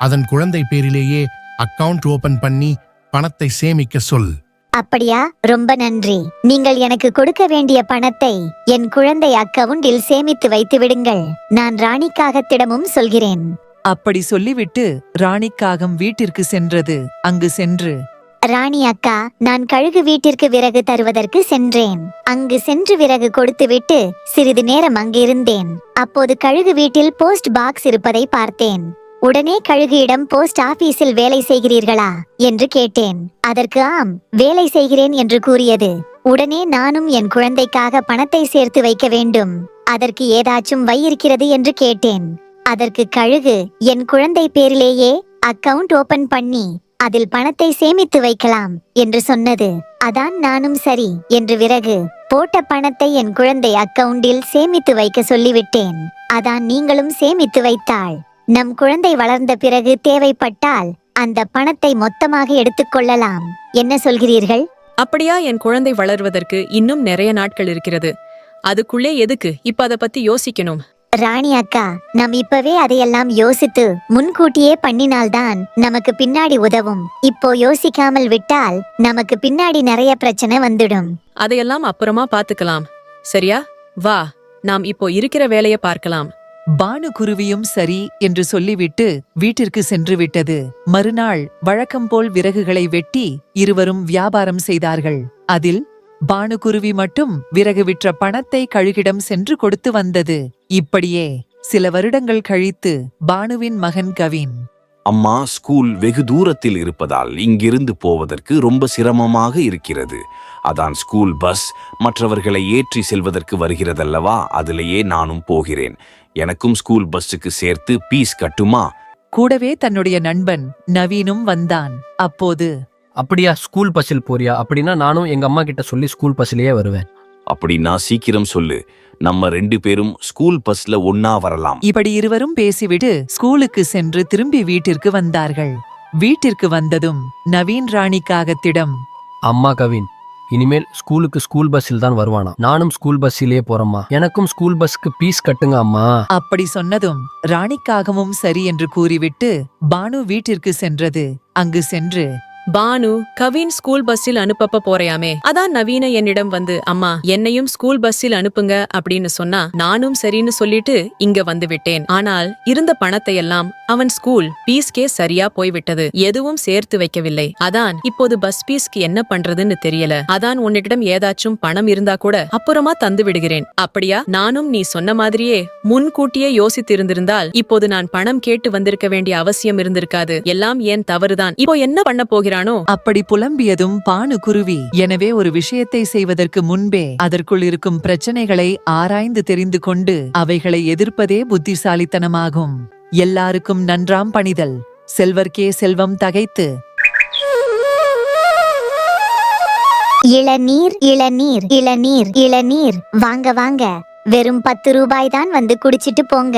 அதன் குழந்தை பேரிலேயே அக்கவுண்ட் ஓபன் பண்ணி பணத்தை சேமிக்க சொல். அப்படியா? ரொம்ப நன்றி. நீங்கள் எனக்கு கொடுக்க வேண்டிய பணத்தை என் குழந்தை அக்கவுண்டில் சேமித்து வைத்து விடுங்கள். நான் ராணிக்காகத்திடமும் சொல்கிறேன். அப்படி சொல்லிவிட்டு ராணிக்காகம் வீட்டிற்கு சென்றது. அங்கு சென்று, ராணி அக்கா, நான் கழுகு வீட்டிற்கு விறகு தருவதற்கு சென்றேன். அங்கு சென்று விறகு கொடுத்துவிட்டு சிறிது நேரம் அங்கிருந்தேன். அப்போது கழுகு வீட்டில் போஸ்ட் பாக்ஸ் இருப்பதை பார்த்தேன். உடனே கழுகியிடம் போஸ்ட் ஆபீஸில் வேலை செய்கிறீர்களா என்று கேட்டேன். அதற்கு ஆம், வேலை செய்கிறேன் என்று கூறியது. உடனே நானும் என் குழந்தைக்காக பணத்தை சேர்த்து வைக்க வேண்டும். அதற்கு ஏதாச்சும் வை இருக்கிறது என்று கேட்டேன். அதற்கு கழுகு என் குழந்தை பேரிலேயே அக்கவுண்ட் ஓபன் பண்ணி அதில் பணத்தை சேமித்து வைக்கலாம் என்று சொன்னது. அதான் நானும் சரி என்று விறகு போட்ட பணத்தை என் குழந்தை அக்கவுண்டில் சேமித்து வைக்க சொல்லிவிட்டேன். அதான் நீங்களும் சேமித்து வைத்தாள். நம் குழந்தை வளர்ந்த பிறகு தேவைப்பட்டால் அந்த பணத்தை மொத்தமாக எடுத்துக்கொள்ளலாம். என்ன சொல்கிறீர்கள்? அப்படியா? என் குழந்தை வளர்வதற்கு இன்னும் நிறைய நாட்கள் இருக்கிறது. அதுக்குள்ளே எதுக்கு இப்ப அதை பத்தி யோசிக்கணும்? ராணி அக்கா, நாம் இப்பவே அதையெல்லாம் யோசித்து முன்கூட்டியே பண்ணினால்தான் நமக்கு பின்னாடி உதவும். இப்போ யோசிக்காமல் விட்டால் நமக்கு பின்னாடி நிறைய பிரச்சனை வந்துடும். அதையெல்லாம் அப்புறமா பாத்துக்கலாம், சரியா? வா, நாம் இப்போ இருக்கிற வேலைய பார்க்கலாம். பானு குருவியும் சரி என்று சொல்லிவிட்டு வீட்டிற்கு சென்று விட்டது. மறுநாள் வழக்கம்போல் விறகுகளை வெட்டி இருவரும் வியாபாரம் செய்தார்கள். அதில் பானுகுருவி மட்டும் விறகு விற்ற பணத்தை கழுகிடம் சென்று கொடுத்து வந்தது. இப்படியே சில வருடங்கள் கழித்து பானுவின் மகன் கவின், அம்மா, ஸ்கூல் வெகு தூரத்தில் இருப்பதால் இங்கிருந்து போவதற்கு ரொம்ப சிரமமாக இருக்கிறது. அதான் ஸ்கூல் பஸ் மற்றவர்களை ஏற்றி செல்வதற்கு வருகிறதல்லவா, அதிலேயே நானும் போகிறேன். எனக்கும் ஸ்கூல் பஸ்ஸுக்கு சேர்த்து பீஸ் கட்டுமா? கூடவே தன்னுடைய நண்பன் நவீனும் வந்தான். அப்போது அப்படியா, ஸ்கூல் பஸ்ஸில் போறியா? அப்படின்னா நானும் எங்க அம்மா கிட்ட சொல்லி ஸ்கூல் பஸ்ஸிலேயே வருவேன். அப்படின்னா சீக்கிரம் சொல்லு, நம்ம 2 பேரும் ஸ்கூல் பஸ்ல ஒன்னா வரலாம். இப்படி இருவரும் பேசிவிட்டு ஸ்கூலுக்கு சென்று திரும்பி வீட்டிற்கு வந்தார்கள். வீட்டிற்கு வந்ததும் நவீன் ராணிக்காகத்திடம், அம்மா கவின், இனிமேல் ஸ்கூல் பஸ்ஸில் தான் வருவானா? நானும் ஸ்கூல் பஸ்ஸிலேயே போறேம்மா. எனக்கும் ஸ்கூல் பஸ்க்கு பீஸ் கட்டுங்க அம்மா. அப்படி சொன்னதும் ராணிக்காகவும் சரி என்று கூறிவிட்டு பானு வீட்டிற்கு சென்றது. அங்கு சென்று, பானு, கவின் ஸ்கூல் பஸ்ஸில் அனுப்பப்ப போறையாமே, அதான் நவீன என்னிடம் வந்து, அம்மா என்னையும் ஸ்கூல் பஸ்ஸில் அனுப்புங்க அப்படின்னு சொன்னா நானும் சரின்னு சொல்லிட்டு இங்க வந்து விட்டேன். ஆனால் இருந்த பணத்தை எல்லாம் அவன் ஸ்கூல் பீஸ்கே சரியா போய்விட்டது. எதுவும் சேர்த்து வைக்கவில்லை. அதான் இப்போது பஸ் பீஸ்க்கு என்ன பண்றதுன்னு தெரியல. அதான் உன்னிடம் ஏதாச்சும் பணம் இருந்தா கூட அப்புறமா தந்து விடுகிறேன். அப்படியா? நானும் நீ சொன்ன மாதிரியே முன்கூட்டியே யோசித்திருந்திருந்தால் இப்போது நான் பணம் கேட்டு வந்திருக்க வேண்டிய அவசியம் இருந்திருக்காது. எல்லாம் ஏன் தவறுதான். இப்போ என்ன பண்ண போகிறேன்? அப்படி புலம்பியதும் பானு குருவி, எனவே ஒரு விஷயத்தை செய்வதற்கு முன்பே அதற்குள் இருக்கும் பிரச்சனைகளை ஆராய்ந்து தெரிந்து கொண்டு அவைகளை எதிர்ப்பதே புத்திசாலித்தனமாகும். எல்லாருக்கும் நன்றாம் பணிதல், செல்வர்க்கே செல்வம் தகைத்து. இளநீர் இளநீர் இளநீர் இளநீர், வாங்க வாங்க, வெறும் 10 ரூபாய் தான், வந்து குடிச்சிட்டு போங்க.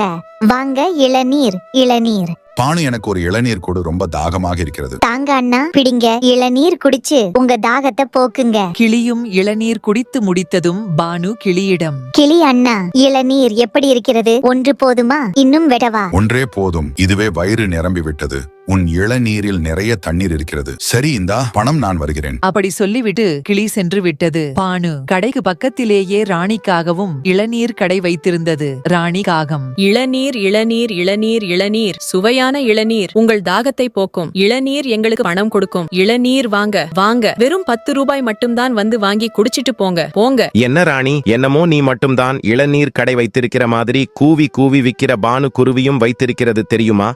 வாங்க, இளநீர் இளநீர். பானு, எனக்கு ஒரு இளநீர் கொடு, ரொம்ப தாகமாக இருக்கிறது. தாங்க அண்ணா, பிடிங்க, இளநீர் குடிச்சு உங்க தாகத்தை போக்குங்க. கிளியும் இளநீர் குடித்து முடித்ததும் பானு கிளியிடம், கிளி அண்ணா, இளநீர் எப்படி இருக்கிறது? ஒன்று போதுமா? இன்னும் விடவா? ஒன்றே போதும், இதுவே வயிறு நிரம்பி விட்டது. உன் இளநீரில் நிறைய தண்ணீர் இருக்கிறது. சரி, இந்தா பணம், நான் வருகிறேன். அப்படி சொல்லிவிட்டு கிளி சென்று விட்டது. பானு கடைக்கு பக்கத்திலேயே ராணிக்காகவும் இளநீர் கடை வைத்திருந்தது. ராணி காகம், இளநீர் இளநீர் இளநீர் இளநீர், சுவையான இளநீர், உங்கள் தாகத்தை போக்கும் இளநீர், எங்களுக்கு பணம் கொடுக்கும் இளநீர், வாங்க வாங்க, வெறும் 10 ரூபாய் மட்டும்தான், வந்து வாங்கி குடிச்சிட்டு போங்க போங்க. என்ன ராணி, என்னமோ நீ மட்டும்தான் இளநீர் கடை வைத்திருக்கிற மாதிரி கூவி கூவி விக்கிற பானு குருவியும் வைத்திருக்கிறது தெரியுமா?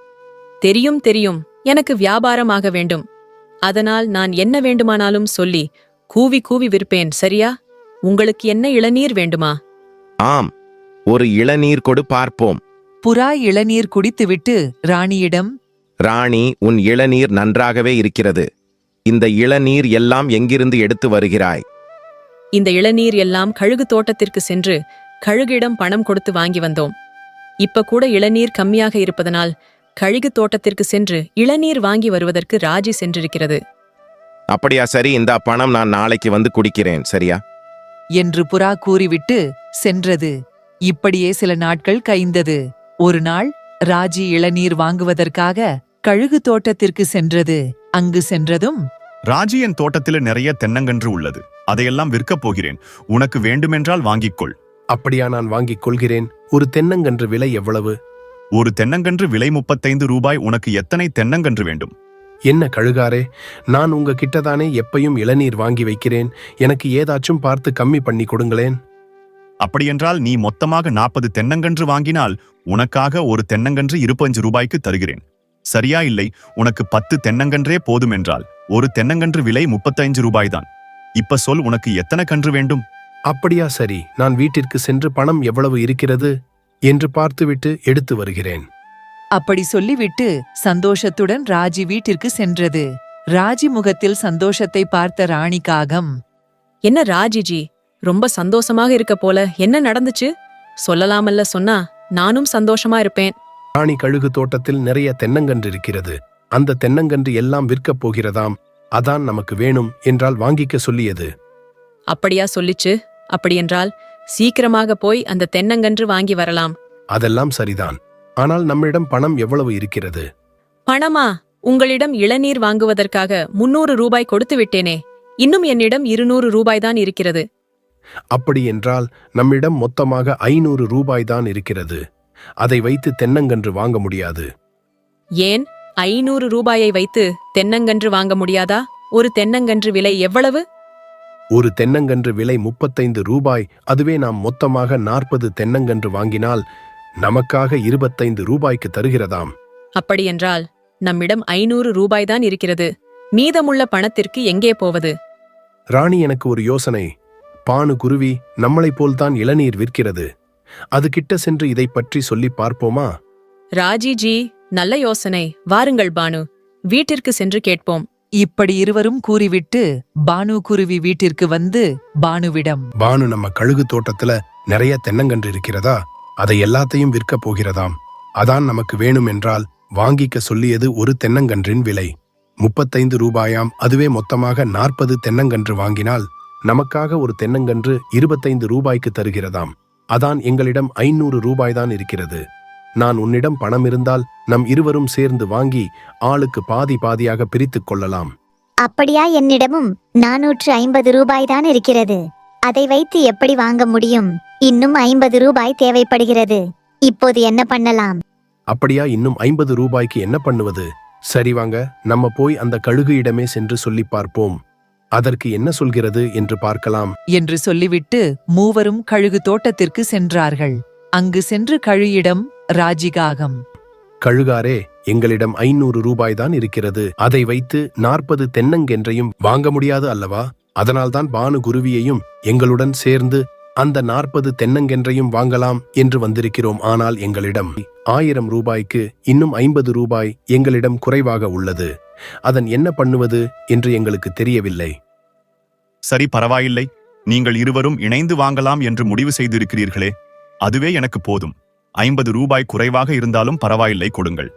தெரியும் தெரியும், எனக்கு வியாபாரமாக வேண்டும். அதனால் நான் என்ன வேண்டுமானாலும் சொல்லி கூவி கூவி விற்பேன். சரியா? உங்களுக்கு என்ன இளநீர் வேண்டுமா? ஆம், ஒரு இளநீர் கொடு பார்ப்போம். புறா இளநீர் குடித்துவிட்டு ராணியிடம், ராணி, உன் இளநீர் நன்றாகவே இருக்கிறது. இந்த இளநீர் எல்லாம் எங்கிருந்து எடுத்து வருகிறாய்? இந்த இளநீர் எல்லாம் கழுகு தோட்டத்திற்கு சென்று கழுகிடம் பணம் கொடுத்து வாங்கி வந்தோம். இப்ப கூட இளநீர் கம்மியாக இருப்பதனால் கழுகு தோட்டத்திற்கு சென்று இளநீர் வாங்கி வருவதற்கு ராஜி சென்றிருக்கிறது. அப்படியா? சரி, இந்த பணம் நான் நாளைக்கு வந்து குடிக்கிறேன். சரியா? என்று புறா கூறிவிட்டு சென்றது. இப்படியே சில நாட்கள் கழிந்தது. ஒரு நாள் ராஜி இளநீர் வாங்குவதற்காக கழுகு தோட்டத்திற்கு சென்றது. அங்கு சென்றதும், ராஜி, என் தோட்டத்தில் நிறைய தென்னங்கன்று உள்ளது. அதையெல்லாம் விற்கப் போகிறேன். உனக்கு வேண்டுமென்றால் வாங்கிக்கொள். அப்படியா, நான் வாங்கிக் கொள்கிறேன். ஒரு தென்னங்கன்று விலை எவ்வளவு? ஒரு தென்னங்கன்று விலை 35 ரூபாய். உனக்கு எத்தனை தென்னங்கன்று வேண்டும்? என்ன கழுகாரே, நான் உங்க கிட்டதானே எப்பையும் இளநீர் வாங்கி வைக்கிறேன். எனக்கு ஏதாச்சும் பார்த்து கம்மி பண்ணி கொடுங்களேன். அப்படியென்றால் நீ மொத்தமாக 40 தென்னங்கன்று வாங்கினால் உனக்காக ஒரு தென்னங்கன்று 25 ரூபாய்க்கு தருகிறேன். சரியா? இல்லை, உனக்கு 10 தென்னங்கன்றே போதும் என்றால் ஒரு தென்னங்கன்று விலை 35 ரூபாய்தான். இப்ப சொல், உனக்கு எத்தனை கன்று வேண்டும்? அப்படியா? சரி, நான் வீட்டிற்கு சென்று பணம் எவ்வளவு இருக்கிறது என்று பார்த்துவிட்டு எடுத்து வருகிறேன். அப்படி சொல்லிவிட்டு சந்தோஷத்துடன் ராஜி வீட்டிற்கு சென்றது. ராஜி முகத்தில் சந்தோஷத்தை பார்த்த ராணி காகம், என்ன ராஜிஜி, ரொம்ப சந்தோஷமாக இருக்க போல, என்ன நடந்துச்சு? சொல்லலாமல்ல, சொன்னா நானும் சந்தோஷமா இருப்பேன். ராணி, கழுகு தோட்டத்தில் நிறைய தென்னங்கன்று இருக்கிறது. அந்த தென்னங்கன்று எல்லாம் விற்கப் போகிறதாம். அதான் நமக்கு வேணும் என்றால் வாங்கிக்க சொல்லியது. அப்படியா சொல்லிச்சு? அப்படியென்றால் சீக்கிரமாக போய் அந்த தென்னங்கன்று வாங்கி வரலாம். அதெல்லாம் சரிதான். ஆனால் நம்மிடம் பணம் எவ்வளவு இருக்கிறது? பணமா? உங்களிடம் இளநீர் வாங்குவதற்காக 300 ரூபாய் கொடுத்து விட்டேனே. இன்னும் என்னிடம் 200 ரூபாய் தான் இருக்கிறது. அப்படி என்றால் நம்மிடம் மொத்தமாக 500 ரூபாய் தான் இருக்கிறது. அதை வைத்து தென்னங்கன்று வாங்க முடியாது. ஏன் 500 ரூபாயை வைத்து தென்னங்கன்று வாங்க முடியாதா? ஒரு தென்னங்கன்று விலை எவ்வளவு? ஒரு தென்னங்கன்று விலை 35 ரூபாய். அதுவே நாம் மொத்தமாக 40 தென்னங்கன்று வாங்கினால் நமக்காக 25 ரூபாய்க்கு தருகிறதாம். அப்படியென்றால் நம்மிடம் 500 ரூபாய் தான் இருக்கிறது. மீதமுள்ள பணத்திற்கு எங்கே போவது? ராணி, எனக்கு ஒரு யோசனை. பானு குருவி நம்மளைப் போல்தான் இளநீர் விற்கிறது. அது கிட்ட சென்று இதை பற்றி சொல்லி பார்ப்போமா? ராஜிஜி, நல்ல யோசனை. வாருங்கள் பானு, வீட்டிற்கு சென்று கேட்போம். இப்படி இருவரும் கூறிவிட்டு பானு குருவி வீட்டிற்கு வந்து பானுவிடம், பானு, நம்ம கழுகு தோட்டத்துல நிறைய தென்னங்கன்று இருக்கிறதா? அதை எல்லாத்தையும் விற்க போகிறதாம். அதான் நமக்கு வேணும் என்றால் வாங்கிக்க சொல்லியது ஒரு தென்னங்கன்றின் விலை 35 ரூபாயாம். அதுவே மொத்தமாக 40 தென்னங்கன்று வாங்கினால் நமக்காக ஒரு தென்னங்கன்று 25 ரூபாய்க்கு தருகிறதாம். அதான் எங்களிடம் 500 ரூபாய்தான் இருக்கிறது. நான் உன்னிடம் பணம் இருந்தால் நம் இருவரும் சேர்ந்து வாங்கி ஆளுக்கு பாதி பாதியாக பிரித்துக் கொள்ளலாம். அப்படியா? என்னிடமும் 450 ரூபாய்தான் இருக்கிறது. அதை வைத்து எப்படி வாங்க முடியும்? இன்னும் 50 ரூபாய் தேவைப்படுகிறது. இப்போது என்ன பண்ணலாம்? அப்படியா? இன்னும் 50 ரூபாய்க்கு என்ன பண்ணுவது? சரி, வாங்க, நம்ம போய் அந்த கழுகு இடமே சென்று சொல்லி பார்ப்போம். அதற்கு என்ன சொல்கிறது என்று பார்க்கலாம் என்று சொல்லிவிட்டு மூவரும் கழுகு தோட்டத்திற்கு சென்றார்கள். அங்கு சென்று கழுயிடம் ராஜிகாகம், கழுகாரே, எங்களிடம் 500 ரூபாய்தான் இருக்கிறது. அதை வைத்து 40 தென்னங்கென்றையும் வாங்க முடியாது அல்லவா? அதனால்தான் பானு குருவியையும் எங்களுடன் சேர்ந்து அந்த 40 தென்னங்கென்றையும் வாங்கலாம் என்று வந்திருக்கிறோம். ஆனால் எங்களிடம் 1000 ரூபாய்க்கு இன்னும் 50 ரூபாய் எங்களிடம் குறைவாக உள்ளது. அதன் என்ன பண்ணுவது என்று எங்களுக்கு தெரியவில்லை. சரி, பரவாயில்லை. நீங்கள் இருவரும் இணைந்து வாங்கலாம் என்று முடிவு செய்திருக்கிறீர்களே, அதுவே எனக்கு போதும். 50 ரூபாய் குறைவாக இருந்தாலும் பரவாயில்லை, கொடுங்கள்.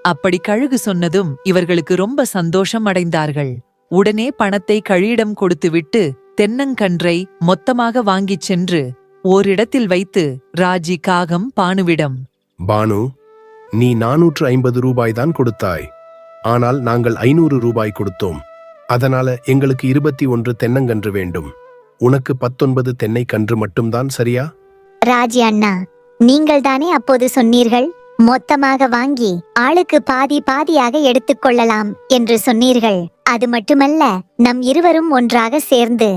அப்படி கழுகு சொன்னதும் இவர்களுக்கு ரொம்ப சந்தோஷம் அடைந்தார்கள். உடனே பணத்தை கழியிடம் கொடுத்துவிட்டு தென்னங்கன்றை மொத்தமாக வாங்கிச் சென்று ஓரிடத்தில் வைத்து ராஜி காகம் பானுவிடம், பானு, நீ 450 ரூபாய்தான் கொடுத்தாய். ஆனால் நாங்கள் 500 ரூபாய் கொடுத்தோம். அதனால எங்களுக்கு 21 தென்னங்கன்று வேண்டும். உனக்கு 19 தென்னை கன்று மட்டும்தான், சரியா? ராஜி அண்ணா, நீங்கள் தானே அப்போது சொன்னீர்கள் மொத்தமாக வாங்கி ஆளுக்கு பாதி பாதியாக எடுத்துக்கொள்ளலாம் என்று சொன்னீர்கள். அது மட்டுமல்ல, நம் இருவரும் ஒன்றாக சேர்ந்து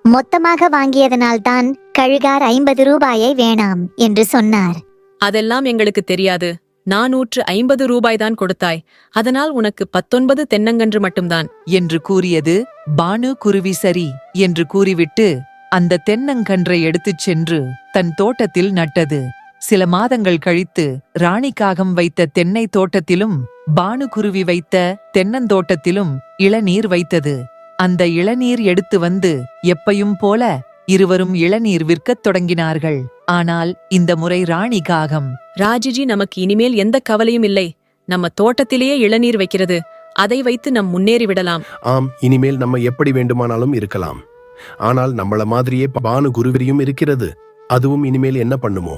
மொத்தமாக வாங்கியதனால்தான் கழுகார் 50 ரூபாயை வேணாம் என்று சொன்னார். அதெல்லாம் எங்களுக்கு தெரியாது. 450 ரூபாய்தான் கொடுத்தாய். அதனால் உனக்கு 19 தென்னங்கன்று மட்டும்தான் என்று கூறியது. பானு குருவி சரி என்று கூறிவிட்டு அந்த தென்னங்கன்றை எடுத்துச் சென்று தன் தோட்டத்தில் நட்டது. சில மாதங்கள் கழித்து ராணிக்காகம் வைத்த தென்னை தோட்டத்திலும் பானுகுருவி வைத்த தென்னந்தோட்டத்திலும் இளநீர் வைத்தது. அந்த இளநீர் எடுத்து வந்து எப்பையும் போல இருவரும் இளநீர் விற்கத் தொடங்கினார்கள். ஆனால் இந்த முறை ராணிக்காகம், ராஜிஜி, நமக்கு இனிமேல் எந்த கவலையும் இல்லை. நம்ம தோட்டத்திலேயே இளநீர் வைக்கிறது. அதை வைத்து நம் முன்னேறி விடலாம். ஆம், இனிமேல் நம்ம எப்படி வேண்டுமானாலும் இருக்கலாம். ஆனால் நம்மள மாதிரியே பானு குருவியும் இருக்கிறது. அதுவும் இனிமேல் என்ன பண்ணுமோ?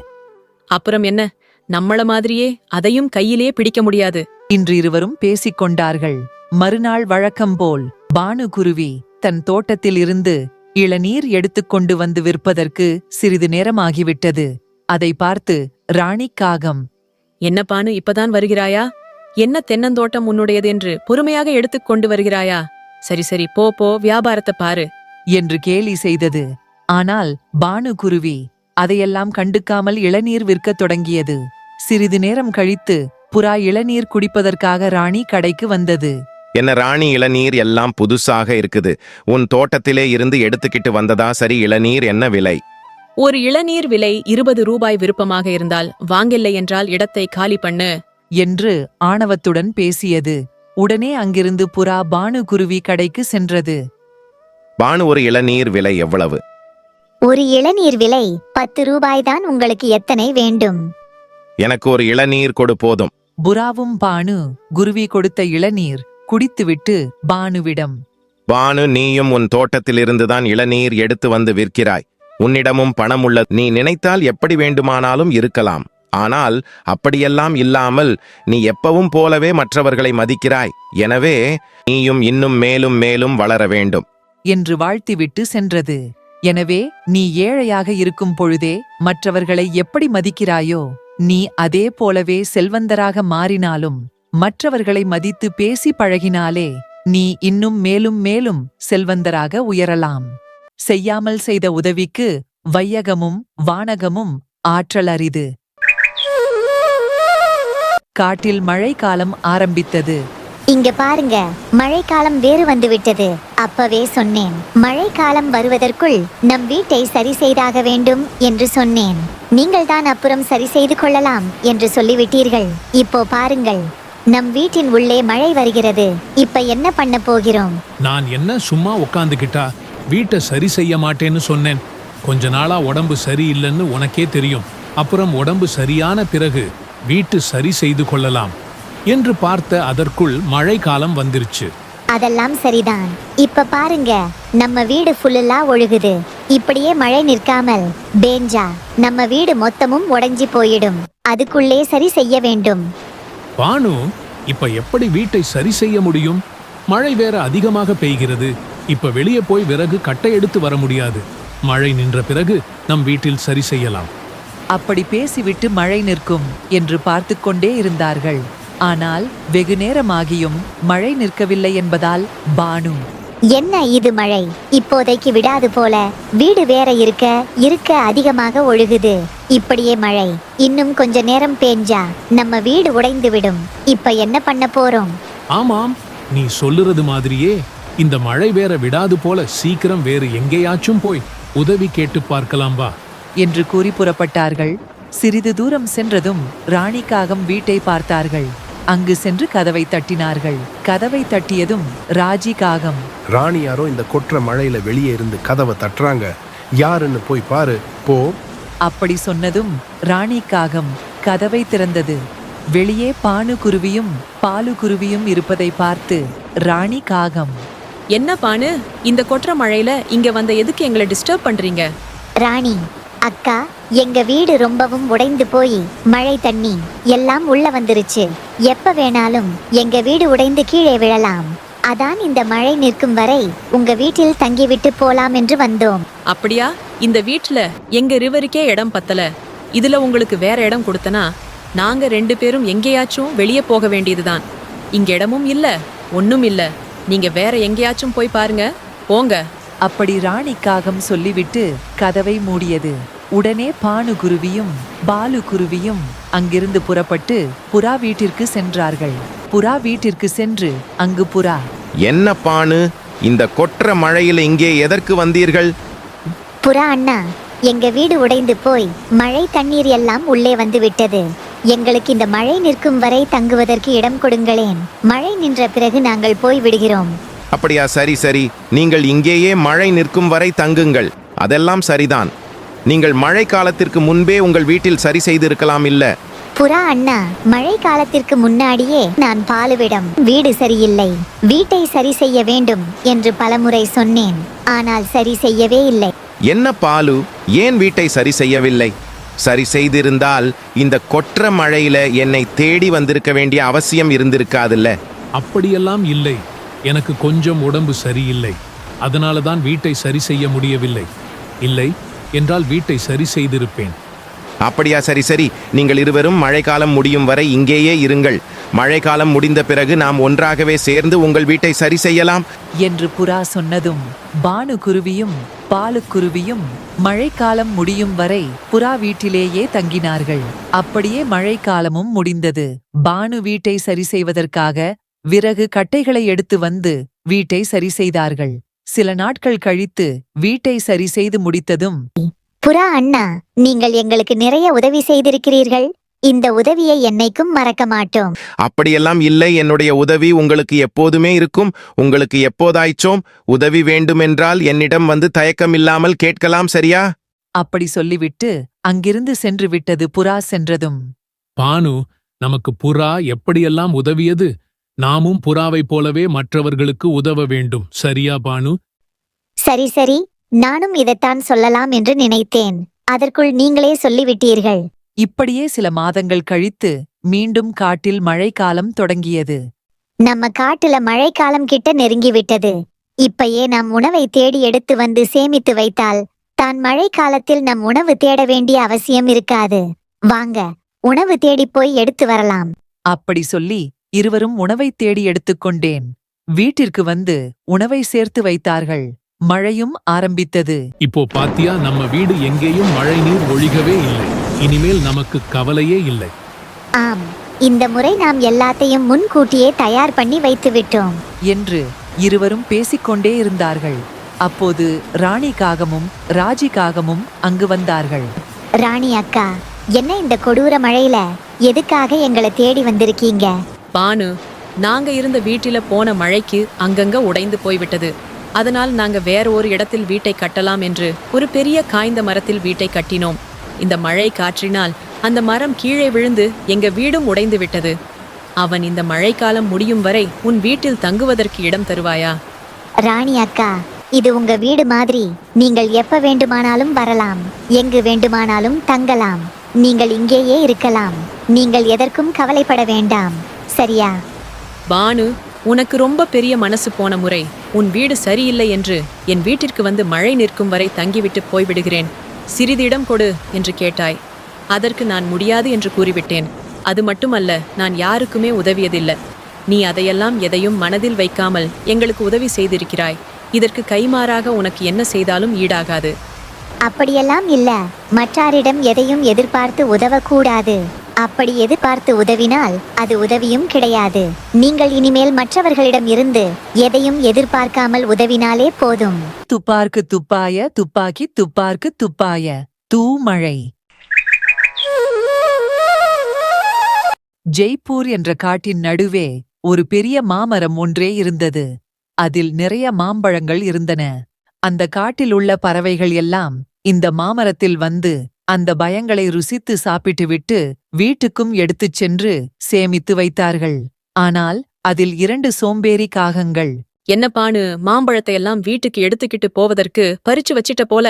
அப்புறம் என்ன, நம்மள மாதிரியே அதையும் கையிலே பிடிக்க முடியாது. இன்று இருவரும் பேசிக் கொண்டார்கள். மறுநாள் வழக்கம்போல் பானுகுருவி தன் தோட்டத்தில் இருந்து இளநீர் எடுத்துக்கொண்டு வந்து விற்பதற்கு சிறிது நேரமாகிவிட்டது. அதை பார்த்து ராணிக்காகம், என்ன பானு, இப்பதான் வருகிறாயா? என்ன தென்னந்தோட்டம் உன்னுடையது என்று பொறுமையாக எடுத்துக்கொண்டு வருகிறாயா? சரி சரி, போ போ, வியாபாரத்தை பாரு என்று கேலி செய்தது. ஆனால் பானுகுருவி அதையெல்லாம் கண்டுக்காமல் இளநீர் விற்கத் தொடங்கியது. சிறிது நேரம் கழித்து புறா இளநீர் குடிப்பதற்காக ராணி கடைக்கு வந்தது. என்ன ராணி, இளநீர் எல்லாம் புதுசாக இருக்குது. உன் தோட்டத்திலே இருந்து எடுத்துக்கிட்டு வந்ததா? சரி, இளநீர் என்ன விலை? ஒரு இளநீர் விலை 20 ரூபாய். விருப்பமாக இருந்தால் வாங்கில்லை என்றால் இடத்தை காலி பண்ணு என்று ஆணவத்துடன் பேசியது. உடனே அங்கிருந்து புறா பானுகுருவி கடைக்கு சென்றது. பானு, ஒரு இளநீர் விலை எவ்வளவு? ஒரு இளநீர் விலை 10 ரூபாய்தான். உங்களுக்கு எத்தனை வேண்டும்? எனக்கு ஒரு இளநீர் கொடு, போதும். புறாவும் பானு குருவி கொடுத்த இளநீர் குடித்துவிட்டு பானுவிடம், பானு, நீயும் உன் தோட்டத்திலிருந்துதான் இளநீர் எடுத்து வந்து விற்கிறாய். உன்னிடமும் பணம் உள்ளது. நீ நினைத்தால் எப்படி வேண்டுமானாலும் இருக்கலாம். ஆனால் அப்படியெல்லாம் இல்லாமல் நீ எப்பவும் போலவே மற்றவர்களை மதிக்கிறாய். எனவே நீயும் இன்னும் மேலும் மேலும் வளர வேண்டும் என்று வாழ்த்திவிட்டு சென்றது. எனவே நீ ஏழையாக இருக்கும் பொழுதே மற்றவர்களை எப்படி மதிக்கிறாயோ, நீ அதே போலவே செல்வந்தராக மாறினாலும் மற்றவர்களை மதித்து பேசி பழகினாலே நீ இன்னும் மேலும் மேலும் செல்வந்தராக உயரலாம். செய்யாமல் செய்த உதவிக்கு வையகமும் வானகமும் ஆற்றல் அரிது. காட்டில் மழைக்காலம் ஆரம்பித்தது. இங்க பாருங்க, மழைக்காலம் வேறு வந்து விட்டது. அப்பவே சொன்னேன், மழைக்காலம் வருவதற்குள் நம் வீட்டை சரி செய்தாக வேண்டும் என்று சொன்னேன். நீங்கள் தான் அப்புறம் சரி செய்து கொள்ளலாம் என்று சொல்லிவிட்டீர்கள். இப்போ பாருங்கள், நம் வீட்டின் உள்ளே மழை வருகிறது. இப்ப என்ன பண்ண போகிறோம்? நான் என்ன சும்மா உட்காந்துக்கிட்டா? வீட்டை சரி செய்ய மாட்டேன்னு சொன்னேன். கொஞ்ச நாளா உடம்பு சரியில்லைன்னு உனக்கே தெரியும். அப்புறம் உடம்பு சரியான பிறகு வீட்டு சரி செய்து கொள்ளலாம் என்று பார்த்த அதற்குள் மழை காலம் வந்துருச்சு. அதெல்லாம் சரிதான். இப்ப பாருங்க, நம்ம வீடு ஃபுல்லா ஒழுகுது. இப்படியே மழை நிற்காமல் பேஞ்சா நம்ம வீடு மொத்தமும் உடைஞ்சி போயிடும். அதுக்குள்ளே சரி செய்ய வேண்டும். பானு, இப்ப எப்படி வீட்டை சரி செய்ய முடியும்? மழை வேற அதிகமாக பெய்கிறது. இப்ப வெளியே போய் விறகு கட்டை எடுத்து வர முடியாது. மழை நின்ற பிறகு நம் வீட்டில் சரி செய்யலாம். அப்படி பேசிவிட்டு மழை நிற்கும் என்று பார்த்து கொண்டே இருந்தார்கள். ஆனால் வெகு நேரமாகியும் மழை நிற்கவில்லை என்பதால் பானு, என்ன இது மழை இப்போதைக்கு விடாது போல. வீடு வேற இருக்க அதிகமாக ஒழுகுது. இப்படியே மழை இன்னும் கொஞ்ச நேரம் பேஞ்சா நம்ம வீடு உடைந்து விடும். இப்ப என்ன பண்ண போறோம்? ஆமாம், நீ சொல்லுறது மாதிரியே இந்த மழை வேற விடாது போல. சீக்கிரம் வேறு எங்கேயாச்சும் போய் உதவி கேட்டு பார்க்கலாம் வா என்று கூறி புறப்பட்டார்கள். சிறிது தூரம் சென்றதும் ராணி காகம் வீட்டை பார்த்தார்கள். அங்கு சென்று கதவை தட்டினார்கள். கதவை தட்டியதும் ராஜி காகம், ராணி யாரோ இந்த கொற்ற மழையில வெளியே இருந்து கதவை தட்டுறாங்க, யாருன்னு போய் பாரு போ. அப்படி சொன்னதும் ராணி காகம் கதவை திறந்தது. வெளியே பானு குருவியும் பாலு குருவியும் இருப்பதை பார்த்து ராணி காகம், என்ன பானு, இந்த கொற்ற மழையில இங்க வந்த எதுக்கு எங்களை டிஸ்டர்ப் பண்றீங்க? ராணி அக்கா, எங்க வீடு ரொம்பவும் உடைந்து போய் மழை தண்ணி எல்லாம் உள்ள வந்துருச்சு. எப்ப வேணாலும் எங்க வீடு உடைந்து கீழே விழலாம். அதான் இந்த மழை நிற்கும் வரை உங்க வீட்டில் தங்கிவிட்டு போலாம் என்று வந்தோம். அப்படியா? இந்த வீட்ல எங்க ரிவருக்கே இடம் பத்தல. இதுல உங்களுக்கு வேற இடம் கொடுத்தனா நாங்க 2 பேரும் எங்கேயாச்சும் வெளியே போக வேண்டியதுதான். இங்க இடமும் இல்ல, ஒண்ணும் இல்ல. நீங்க வேற எங்கேயாச்சும் போய் பாருங்க, போங்க. அப்படி ராணி காகம் சொல்லிவிட்டு கதவை மூடியது. உடனே பானு குருவியும் பாலு குருவியும் அங்கிருந்து புறப்பட்டு புறா வீட்டிற்கு சென்றார்கள். புறா வீட்டிற்கு சென்று அங்கு புறா, என்ன பானு, இந்த கொற்ற மழையில இங்கே எதற்கு வந்தீர்கள்? புறா அண்ணா, எங்க வீடு உடைந்து போய் மழை தண்ணீர் எல்லாம் உள்ளே வந்து விட்டது. எங்களுக்கு இந்த மழை நிற்கும் வரை தங்குவதற்கு இடம் கொடுங்களேன். மழை நின்ற பிறகு நாங்கள் போய் விடுகிறோம். அப்படியா? சரி சரி, நீங்கள் இங்கேயே மழை நிற்கும் வரை தங்குங்கள். அதெல்லாம் சரிதான். நீங்கள் மழை காலத்திற்கு முன்பே உங்கள் வீட்டில் சரி செய்திருக்கலாம் இல்ல? புறா அண்ணா, மழை காலத்திற்கு முன்னாடியே நான் பாலுவிடம் வீடு சரியில்லை, வீட்டை சரி செய்ய வேண்டும் என்று பலமுறை சொன்னேன். ஆனால் சரி செய்யவே இல்லை. என்ன பாலு, ஏன் வீட்டை சரி செய்யவில்லை? சரி செய்திருந்தால் இந்த கொற்ற மழையில என்னை தேடி வந்திருக்க வேண்டிய அவசியம் இருந்திருக்காதுல்ல? அப்படியெல்லாம் இல்லை. எனக்கு கொஞ்சம் உடம்பு சரியில்லை. அதனால தான் வீட்டை சரி செய்ய முடியவில்லை. இல்லை என்றால் வீட்டை சரி செய்திருப்பேன். அப்படியா? சரி சரி, நீங்கள் இருவரும் மழைக்காலம் முடியும் வரை இங்கேயே இருங்கள். மழைக்காலம் முடிந்த பிறகு நாம் ஒன்றாகவே சேர்ந்து உங்கள் வீட்டை சரி செய்யலாம் என்று புறா சொன்னதும் பானு குருவியும் பாலுக்குருவியும் மழைக்காலம் முடியும் வரை புறா வீட்டிலேயே தங்கினார்கள். அப்படியே மழைக்காலமும் முடிந்தது. பானு வீட்டை சரி செய்வதற்காக விறகு கட்டைகளை எடுத்து வந்து வீட்டை சரி செய்தார்கள். சில நாட்கள் கழித்து வீட்டை சரி செய்து முடித்ததும், புறா அண்ணா, நீங்கள் எங்களுக்கு நிறைய உதவி செய்திருக்கிறீர்கள். இந்த உதவியை என்னைக்கும் மறக்க மாட்டோம். அப்படியெல்லாம் இல்லை, என்னுடைய உதவி உங்களுக்கு எப்போதுமே இருக்கும். உங்களுக்கு எப்போதாய்ச்சோம் உதவி வேண்டுமென்றால் என்னிடம் வந்து தயக்கம் இல்லாமல் கேட்கலாம், சரியா? அப்படி சொல்லிவிட்டு அங்கிருந்து சென்று விட்டது. புறா சென்றதும், பானு, நமக்கு புறா எப்படியெல்லாம் உதவியது, நாமும் புறாவைப் போலவே மற்றவர்களுக்கு உதவ வேண்டும், சரியா பானு? சரி சரி, நானும் இதைத்தான் சொல்லலாம் என்று நினைத்தேன். அதற்குள் நீங்களே சொல்லிவிட்டீர்கள். இப்படியே சில மாதங்கள் கழித்து மீண்டும் காட்டில் மழைக்காலம் தொடங்கியது. நம்ம காட்டுல மழைக்காலம் கிட்ட நெருங்கிவிட்டது. இப்பயே நம் உணவை தேடி எடுத்து வந்து சேமித்து வைத்தால் தான் மழை காலத்தில் நம் உணவு தேட வேண்டிய அவசியம் இருக்காது. வாங்க, உணவு தேடி போய் எடுத்து வரலாம். அப்படி சொல்லி இருவரும் உணவை தேடி எடுத்துக்கொண்டேன். வீட்டிற்கு வந்து உணவை சேர்த்து வைத்தார்கள். மழையும் ஆரம்பித்தது. இப்போ பாத்தியா, நம்ம வீடு எங்கேயும் மழை நீர் ஒழிகவே இல்லை. இனிமேல் நமக்கு கவலையே இல்லை. ஆம், இந்த முறை நாம் எல்லாத்தையும் முன்கூட்டியே தயார் பண்ணி வைத்து விட்டோம் என்று இருவரும் பேசிக்கொண்டே இருந்தார்கள். அப்போது ராணி காகமும் ராஜி காகமும் அங்கு வந்தார்கள். ராணி அக்கா, என்ன இந்த கொடூர மழையில எதுக்காக எங்களை தேடி வந்திருக்கீங்க? பானு, நாங்க இருந்த வீட்டில போன மழைக்கு அங்கங்க உடைந்து போய்விட்டது. அதனால் நாங்க வேற ஒரு இடத்தில் வீட்டை கட்டலாம் என்று ஒரு பெரிய காய்ந்த மரத்தில் வீட்டை கட்டினோம். இந்த மழை காற்றினால் அந்த மரம் கீழே விழுந்து எங்க வீடும் உடைந்து விட்டது. அவன் இந்த மழைக்காலம் முடியும் வரை உன் வீட்டில் தங்குவதற்கு இடம் தருவாயா? ராணி அக்கா, இது உங்க வீடு மாதிரி. நீங்கள் எப்ப வேண்டுமானாலும் வரலாம், எங்கு வேண்டுமானாலும் தங்கலாம். நீங்கள் இங்கேயே இருக்கலாம். நீங்கள் எதற்கும் கவலைப்பட வேண்டாம், சரியா? பானு, உனக்கு ரொம்ப பெரிய மனசு போன முறை உன் வீடு சரியில்லை என்று என் வீட்டிற்கு வந்து மழை நிற்கும் வரை தங்கிவிட்டு போய்விடுகிறேன், சிறிது இடம் கொடு என்று கேட்டாய். அதற்கு நான் முடியாது என்று கூறிவிட்டேன். அது மட்டுமல்ல, நான் யாருக்குமே உதவியதில்லை. நீ அதையெல்லாம் எதையும் மனதில் வைக்காமல் எங்களுக்கு உதவி செய்திருக்கிறாய். இதற்கு கைமாறாக உனக்கு என்ன செய்தாலும் ஈடாகாது. அப்படியெல்லாம் இல்ல. மற்றாரிடம் எதையும் எதிர்பார்த்து உதவக்கூடாது. அப்படி எதிர்பார்த்து உதவினால் அது உதவியும் கிடையாது. நீங்கள் இனிமேல் மற்றவர்களிடம் இருந்து எதையும் எதிர்பார்க்காமல் உதவினாலே போதும். துப்பார்க்கு துப்பாய துப்பாக்கி துப்பார்க்கு துப்பாய. தூமழை. ஜெய்ப்பூர் என்ற காட்டின் நடுவே ஒரு பெரிய மாமரம் ஒன்றே இருந்தது. அதில் நிறைய மாம்பழங்கள் இருந்தன. அந்த காட்டில் உள்ள பறவைகள் எல்லாம் இந்த மாமரத்தில் வந்து அந்த பயங்களை ருசித்து சாப்பிட்டுவிட்டு வீட்டுக்கும் எடுத்துச் சென்று சேமித்து வைத்தார்கள். ஆனால் அதில் 2 சோம்பேறி காகங்கள். என்ன பானு, மாம்பழத்தை எல்லாம் வீட்டுக்கு எடுத்துக்கிட்டு போவதற்கு பறிச்சு வச்சிட்ட போல.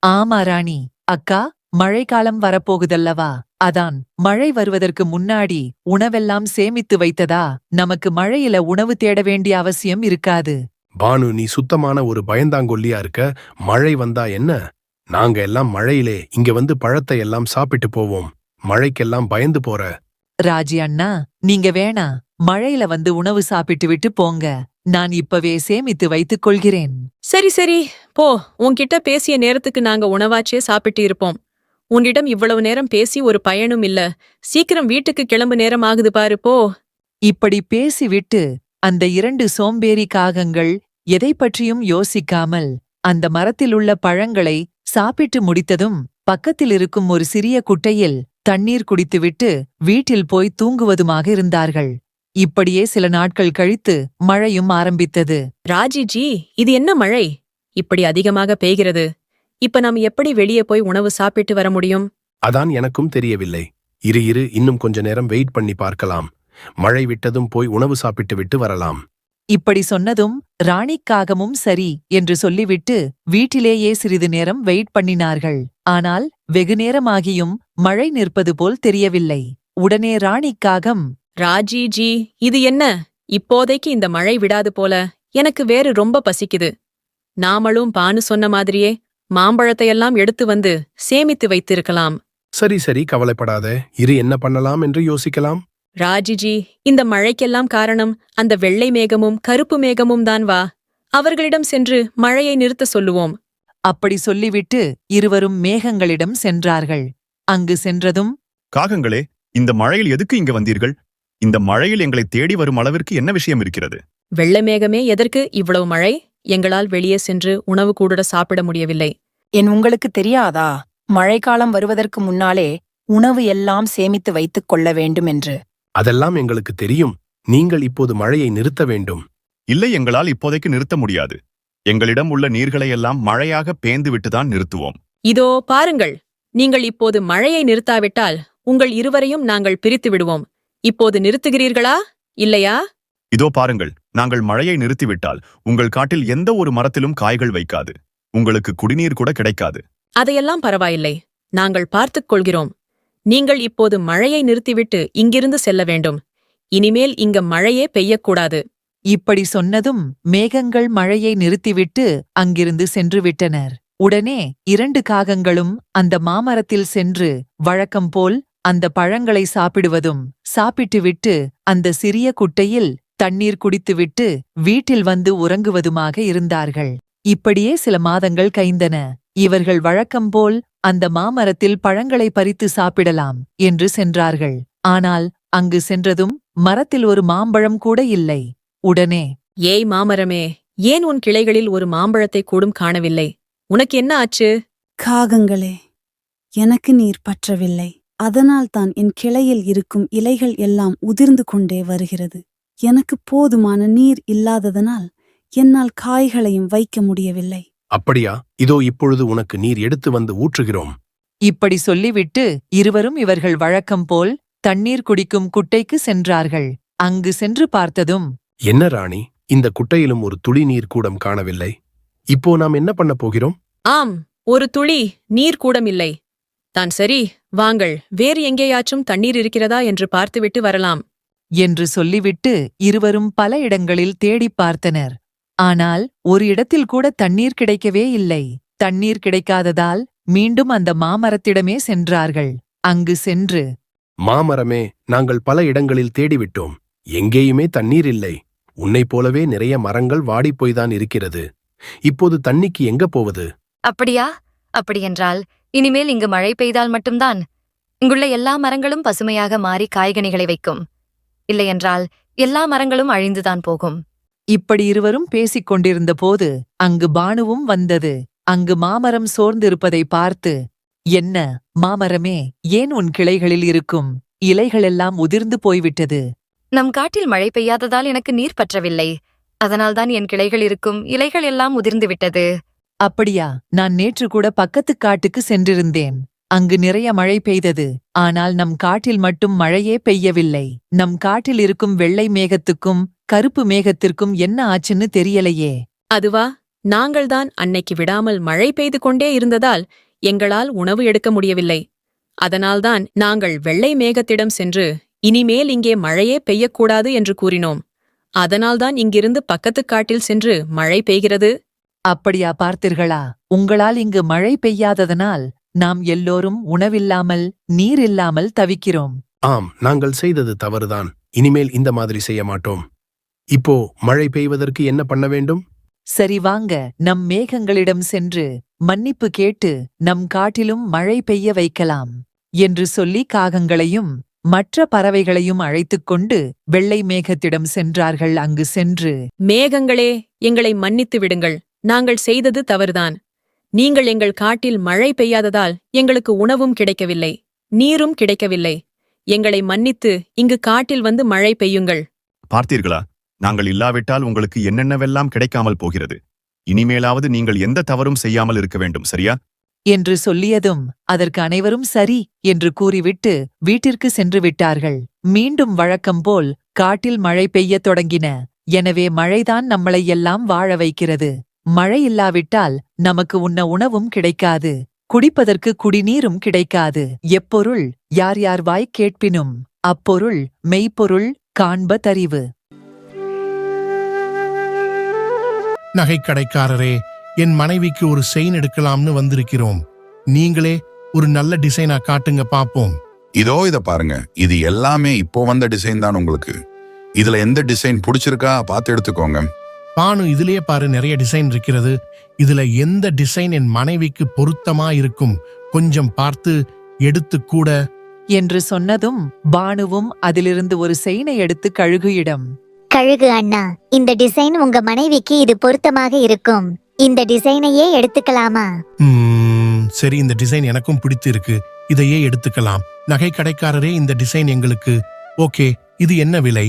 ஆமா ராணி அக்கா, மழைக்காலம் வரப்போகுதல்லவா, அதான் மழை வருவதற்கு முன்னாடி உணவெல்லாம் சேமித்து வைத்ததா நமக்கு மழையில உணவு தேட வேண்டிய அவசியம் இருக்காது. பானு, நீ சுத்தமான ஒரு பயந்தாங்கொல்லியா இருக்க. மழை வந்தா என்ன? நாங்க எல்லாம் மழையிலே இங்க வந்து பழத்தை எல்லாம் சாப்பிட்டு போவோம். மழைக்கெல்லாம் பயந்து போற. ராஜி அண்ணா, நீங்க வேணா, மழையில வந்து உணவு சாப்பிட்டு விட்டு போங்க. நான் இப்பவே சேமித்து வைத்துக் கொள்கிறேன். சரி சரி, போ. உன்கிட்ட பேசிய நேரத்துக்கு நாங்க உணவாச்சே சாப்பிட்டு இருப்போம். உன்னிடம் இவ்வளவு நேரம் பேசி ஒரு பயனும் இல்ல. சீக்கிரம் வீட்டுக்கு கிளம்பு, நேரம் ஆகுது பாரு, போ. இப்படி பேசிவிட்டு அந்த 2 சோம்பேறி காகங்கள் எதை பற்றியும் யோசிக்காமல் அந்த மரத்திலுள்ள பழங்களை சாப்பிட்டு முடித்ததும் பக்கத்தில் இருக்கும் ஒரு சிறிய குட்டையில் தண்ணீர் குடித்துவிட்டு வீட்டில் போய் தூங்குவதுமாக இருந்தார்கள். இப்படியே சில நாட்கள் கழித்து மழையும் ஆரம்பித்தது. ராஜிஜி, இது என்ன மழை இப்படி அதிகமாக பெய்கிறது? இப்ப நாம் எப்படி வெளியே போய் உணவு சாப்பிட்டு வர முடியும்? அதான் எனக்கும் தெரியவில்லை. இரு இன்னும் கொஞ்ச நேரம் வெயிட் பண்ணி பார்க்கலாம். மழை விட்டதும் போய் உணவு சாப்பிட்டு விட்டு வரலாம். இப்படி சொன்னதும் ராணிக்காகமும் சரி என்று சொல்லிவிட்டு வீட்டிலேயே சிறிது நேரம் வெயிட் பண்ணினார்கள். ஆனால் வெகு நேரமாகியும் மழை நிற்பது போல் தெரியவில்லை. உடனே ராணிக்காகம், ராஜிஜி, இது என்ன? இப்போதைக்கு இந்த மழை விடாது போல. எனக்கு வேறு ரொம்ப பசிக்குது. நாமளும் பானு சொன்ன மாதிரியே மாம்பழத்தையெல்லாம் எடுத்து வந்து சேமித்து வைத்திருக்கலாம். சரி கவலைப்படாத. இரு, என்ன பண்ணலாம் என்று யோசிக்கலாம். ராஜிஜி, இந்த மழைக்கெல்லாம் காரணம் அந்த வெள்ளை மேகமும் கருப்பு மேகமும் தான். வா, அவர்களிடம் சென்று மழையை நிறுத்த சொல்லுவோம். அப்படி சொல்லிவிட்டு இருவரும் மேகங்களிடம் சென்றார்கள். அங்கு சென்றதும், காகங்களே, இந்த மழையில் எதுக்கு இங்க வந்தீர்கள்? இந்த மழையில் எங்களை தேடி வரும் அளவிற்கு என்ன விஷயம் இருக்கிறது? வெள்ளை மேகமே, எதற்கு இவ்வளவு மழை? எங்களால் வெளியே சென்று உணவு கூட சாப்பிட முடியவில்லை. உங்களுக்கு தெரியாதா, மழைக்காலம் வருவதற்கு முன்னாலே உணவு எல்லாம் சேமித்து வைத்துக் கொள்ள வேண்டும் என்று? அதெல்லாம் எங்களுக்கு தெரியும். நீங்கள் இப்போது மழையை நிறுத்த வேண்டும். இல்லை, எங்களால் இப்போதைக்கு நிறுத்த முடியாது. எங்களிடம் உள்ள நீர்களை எல்லாம் மழையாக பேந்து விட்டுதான் நிறுத்துவோம். இதோ பாருங்கள், நீங்கள் இப்போது மழையை நிறுத்தாவிட்டால் உங்கள் இருவரையும் நாங்கள் பிரித்து விடுவோம். இப்போது நிறுத்துகிறீர்களா இல்லையா? இதோ பாருங்கள், நாங்கள் மழையை நிறுத்திவிட்டால் உங்கள் காட்டில் எந்த ஒரு மரத்திலும் காய்கள் வைக்காது. உங்களுக்கு குடிநீர் கூட கிடைக்காது. அதையெல்லாம் பரவாயில்லை, நாங்கள் பார்த்துக் கொள்கிறோம். நீங்கள் இப்போது மழையை நிறுத்திவிட்டு இங்கிருந்து செல்ல வேண்டும். இனிமேல் இங்க மழையே பெய்யக்கூடாது. இப்படி சொன்னதும் மேகங்கள் மழையை நிறுத்திவிட்டு அங்கிருந்து சென்று விட்டனர். உடனே 2 காகங்களும் அந்த மாமரத்தில் சென்று வழக்கம்போல் அந்த பழங்களை சாப்பிடுவதும் சாப்பிட்டுவிட்டு அந்த சிறிய குட்டையில் தண்ணீர் குடித்துவிட்டு வீட்டில் வந்து உறங்குவதுமாக இருந்தார்கள். இப்படியே சில மாதங்கள் கழிந்தன. இவர்கள் வழக்கம்போல் அந்த மாமரத்தில் பழங்களை பறித்து சாப்பிடலாம் என்று சென்றார்கள். ஆனால் அங்கு சென்றதும் மரத்தில் ஒரு மாம்பழம் கூட இல்லை. உடனே, ஏய் மாமரமே, ஏன் உன் கிளைகளில் ஒரு மாம்பழத்தை கூடும் காணவில்லை? உனக்கு என்ன ஆச்சு? காகங்களே, எனக்கு நீர் பற்றவில்லை. அதனால்தான் என் கிளையில் இருக்கும் இலைகள் எல்லாம் உதிர்ந்து கொண்டே வருகிறது. எனக்கு போதுமான நீர் இல்லாததனால் என்னால் காய்களையும் வைக்க முடியவில்லை. அப்படியா? இதோ இப்பொழுது உனக்கு நீர் எடுத்து வந்து ஊற்றுகிறோம். இப்படி சொல்லிவிட்டு இருவரும் இவர்கள் வழக்கம் போல் தண்ணீர் குடிக்கும் குட்டைக்கு சென்றார்கள். அங்கு சென்று பார்த்ததும், என்ன ராணி, இந்த குட்டையிலும் ஒரு துளி நீர் கூடம் காணவில்லை. இப்போ நாம் என்ன பண்ண போகிறோம்? ஆம், ஒரு துளி நீர் கூடமில்லை. தான் சரி, வாங்கள் வேறு எங்கேயாச்சும் தண்ணீர் இருக்கிறதா என்று பார்த்துவிட்டு வரலாம் என்று சொல்லிவிட்டு இருவரும் பல இடங்களில் தேடிப் பார்த்தனர். ஆனால் ஒரு இடத்தில் கூட தண்ணீர் கிடைக்கவே இல்லை. தண்ணீர் கிடைக்காததால் மீண்டும் அந்த மாமரத்திடமே சென்றார்கள். அங்கு சென்று, மாமரமே, நாங்கள் பல இடங்களில் தேடிவிட்டோம். எங்கேயுமே தண்ணீர் இல்லை. உன்னைப் போலவே நிறைய மரங்கள் வாடிப்போய்தான் இருக்கிறது. இப்போது தண்ணிக்கு எங்க போவது? அப்படியா? அப்படியென்றால் இனிமேல் இங்கு மழை பெய்தால் மட்டும்தான் இங்குள்ள எல்லா மரங்களும் பசுமையாக மாறி காய்கனிகளை வைக்கும். இல்லையென்றால் எல்லா மரங்களும் அழிந்துதான் போகும். இப்படி இருவரும் பேசிக் கொண்டிருந்தபோது அங்கு பானுவும் வந்தது. அங்கு மாமரம் சோர்ந்திருப்பதை பார்த்து, என்ன மாமரமே, ஏன் உன் கிளைகளில் இருக்கும் இலைகளெல்லாம் உதிர்ந்து போய்விட்டது? நம் காட்டில் மழை பெய்யாததால் எனக்கு நீர் பற்றவில்லை. அதனால்தான் என் கிளைகள் இருக்கும் இலைகள் எல்லாம் உதிர்ந்து விட்டது. அப்படியா? நான் நேற்று கூட பக்கத்துக் காட்டுக்கு சென்றிருந்தேன். அங்கு நிறைய மழை பெய்தது. ஆனால் நம் காட்டில் மட்டும் மழையே பெய்யவில்லை. நம் காட்டில் இருக்கும் வெள்ளை மேகத்துக்கும் கருப்பு மேகத்திற்கும் என்ன ஆச்சுன்னு தெரியலையே. அதுவா? நாங்கள்தான் அன்னைக்கு விடாமல் மழை பெய்து கொண்டே இருந்ததால் எங்களால் உணவு எடுக்க முடியவில்லை. அதனால்தான் நாங்கள் வெள்ளை மேகத்திடம் சென்று இனிமேல் இங்கே மழையே பெய்யக்கூடாது என்று கூறினோம். அதனால்தான் இங்கிருந்து பக்கத்துக் காட்டில் சென்று மழை பெய்கிறது. அப்படியா பார்த்தீர்களா? உங்களால் இங்கு மழை பெய்யாததனால் நாம் எல்லோரும் உணவில்லாமல் நீரில்லாமல் தவிக்கிறோம். ஆம், நாங்கள் செய்தது தவறுதான். இனிமேல் இந்த மாதிரி செய்ய மாட்டோம். இப்போ மழை பெய்வதற்கு என்ன பண்ண வேண்டும்? சரி, வாங்க நம் மேகங்களிடம் சென்று மன்னிப்பு கேட்டு நம் காட்டிலும் மழை பெய்ய வைக்கலாம் என்று சொல்லி காகங்களையும் மற்ற பறவைகளையும் அழைத்துக் கொண்டு வெள்ளை மேகத்திடம் சென்றார்கள். அங்கு சென்று, மேகங்களே, எங்களை மன்னித்து விடுங்கள். நாங்கள் செய்தது தவறுதான். நீங்கள் எங்கள் காட்டில் மழை பெய்யாததால் எங்களுக்கு உணவும் கிடைக்கவில்லை, நீரும் கிடைக்கவில்லை. எங்களை மன்னித்து இங்கு காட்டில் வந்து மழை பெய்யுங்கள். பார்த்தீர்களா, நாங்கள் இல்லாவிட்டால் உங்களுக்கு என்னென்னவெல்லாம் கிடைக்காமல் போகிறது. இனிமேலாவது நீங்கள் எந்த தவறும் செய்யாமல் இருக்க வேண்டும், சரியா? என்று சொல்லியதும் அதற்கு அனைவரும் சரி என்று கூறிவிட்டு வீட்டிற்கு சென்று விட்டார்கள். மீண்டும் வழக்கம் போல் காட்டில் மழை பெய்யத் தொடங்கின. எனவே மழைதான் நம்மளை எல்லாம் வாழ வைக்கிறது. மழை இல்லாவிட்டால் நமக்கு உண்ண உணவும் கிடைக்காது, குடிப்பதற்கு குடிநீரும் கிடைக்காது. எப்பொருள் யார் யார் வாய் கேட்பினும் அப்பொருள் மெய்ப்பொருள் காண்ப தறிவு. நகைக்கடைக்காரரே, என் மனைவிக்கு ஒரு செயின் எடுக்கலாம்னு வந்திருக்கிறோம். நீங்களே ஒரு நல்ல டிசைனா காட்டுங்க பாப்போம். இதோ இத பாருங்க. இது எல்லாமே இப்போ வந்த டிசைன் தான் உங்களுக்கு. இதுல எந்த டிசைன் பிடிச்சிருக்கா பார்த்து எடுத்துக்கோங்க. பானு, இதுலயே பாரு, நிறைய டிசைன் இருக்கிறது. இதுல எந்த டிசைன் என் மனைவிக்கு பொருத்தமா இருக்கும் கொஞ்சம் பார்த்து எடுத்து கூட என்று சொன்னதும் பானுவும் அதிலிருந்து ஒரு செயினை எடுத்து கழுகுயிடம், கழுகு அண்ணா, இந்த டிசைன் உங்க மனைவிக்கு இது பொருத்தமாக இருக்கும். இந்த டிசைனையே எடுத்துக்கலாமா? சரி, இந்த டிசைன் எனக்கும் பிடித்து இருக்கு. இதையே எடுத்துக்கலாம். நகை கடைக்காரரே, இந்த டிசைன் எங்களுக்கு ஓகே. இது என்ன விலை?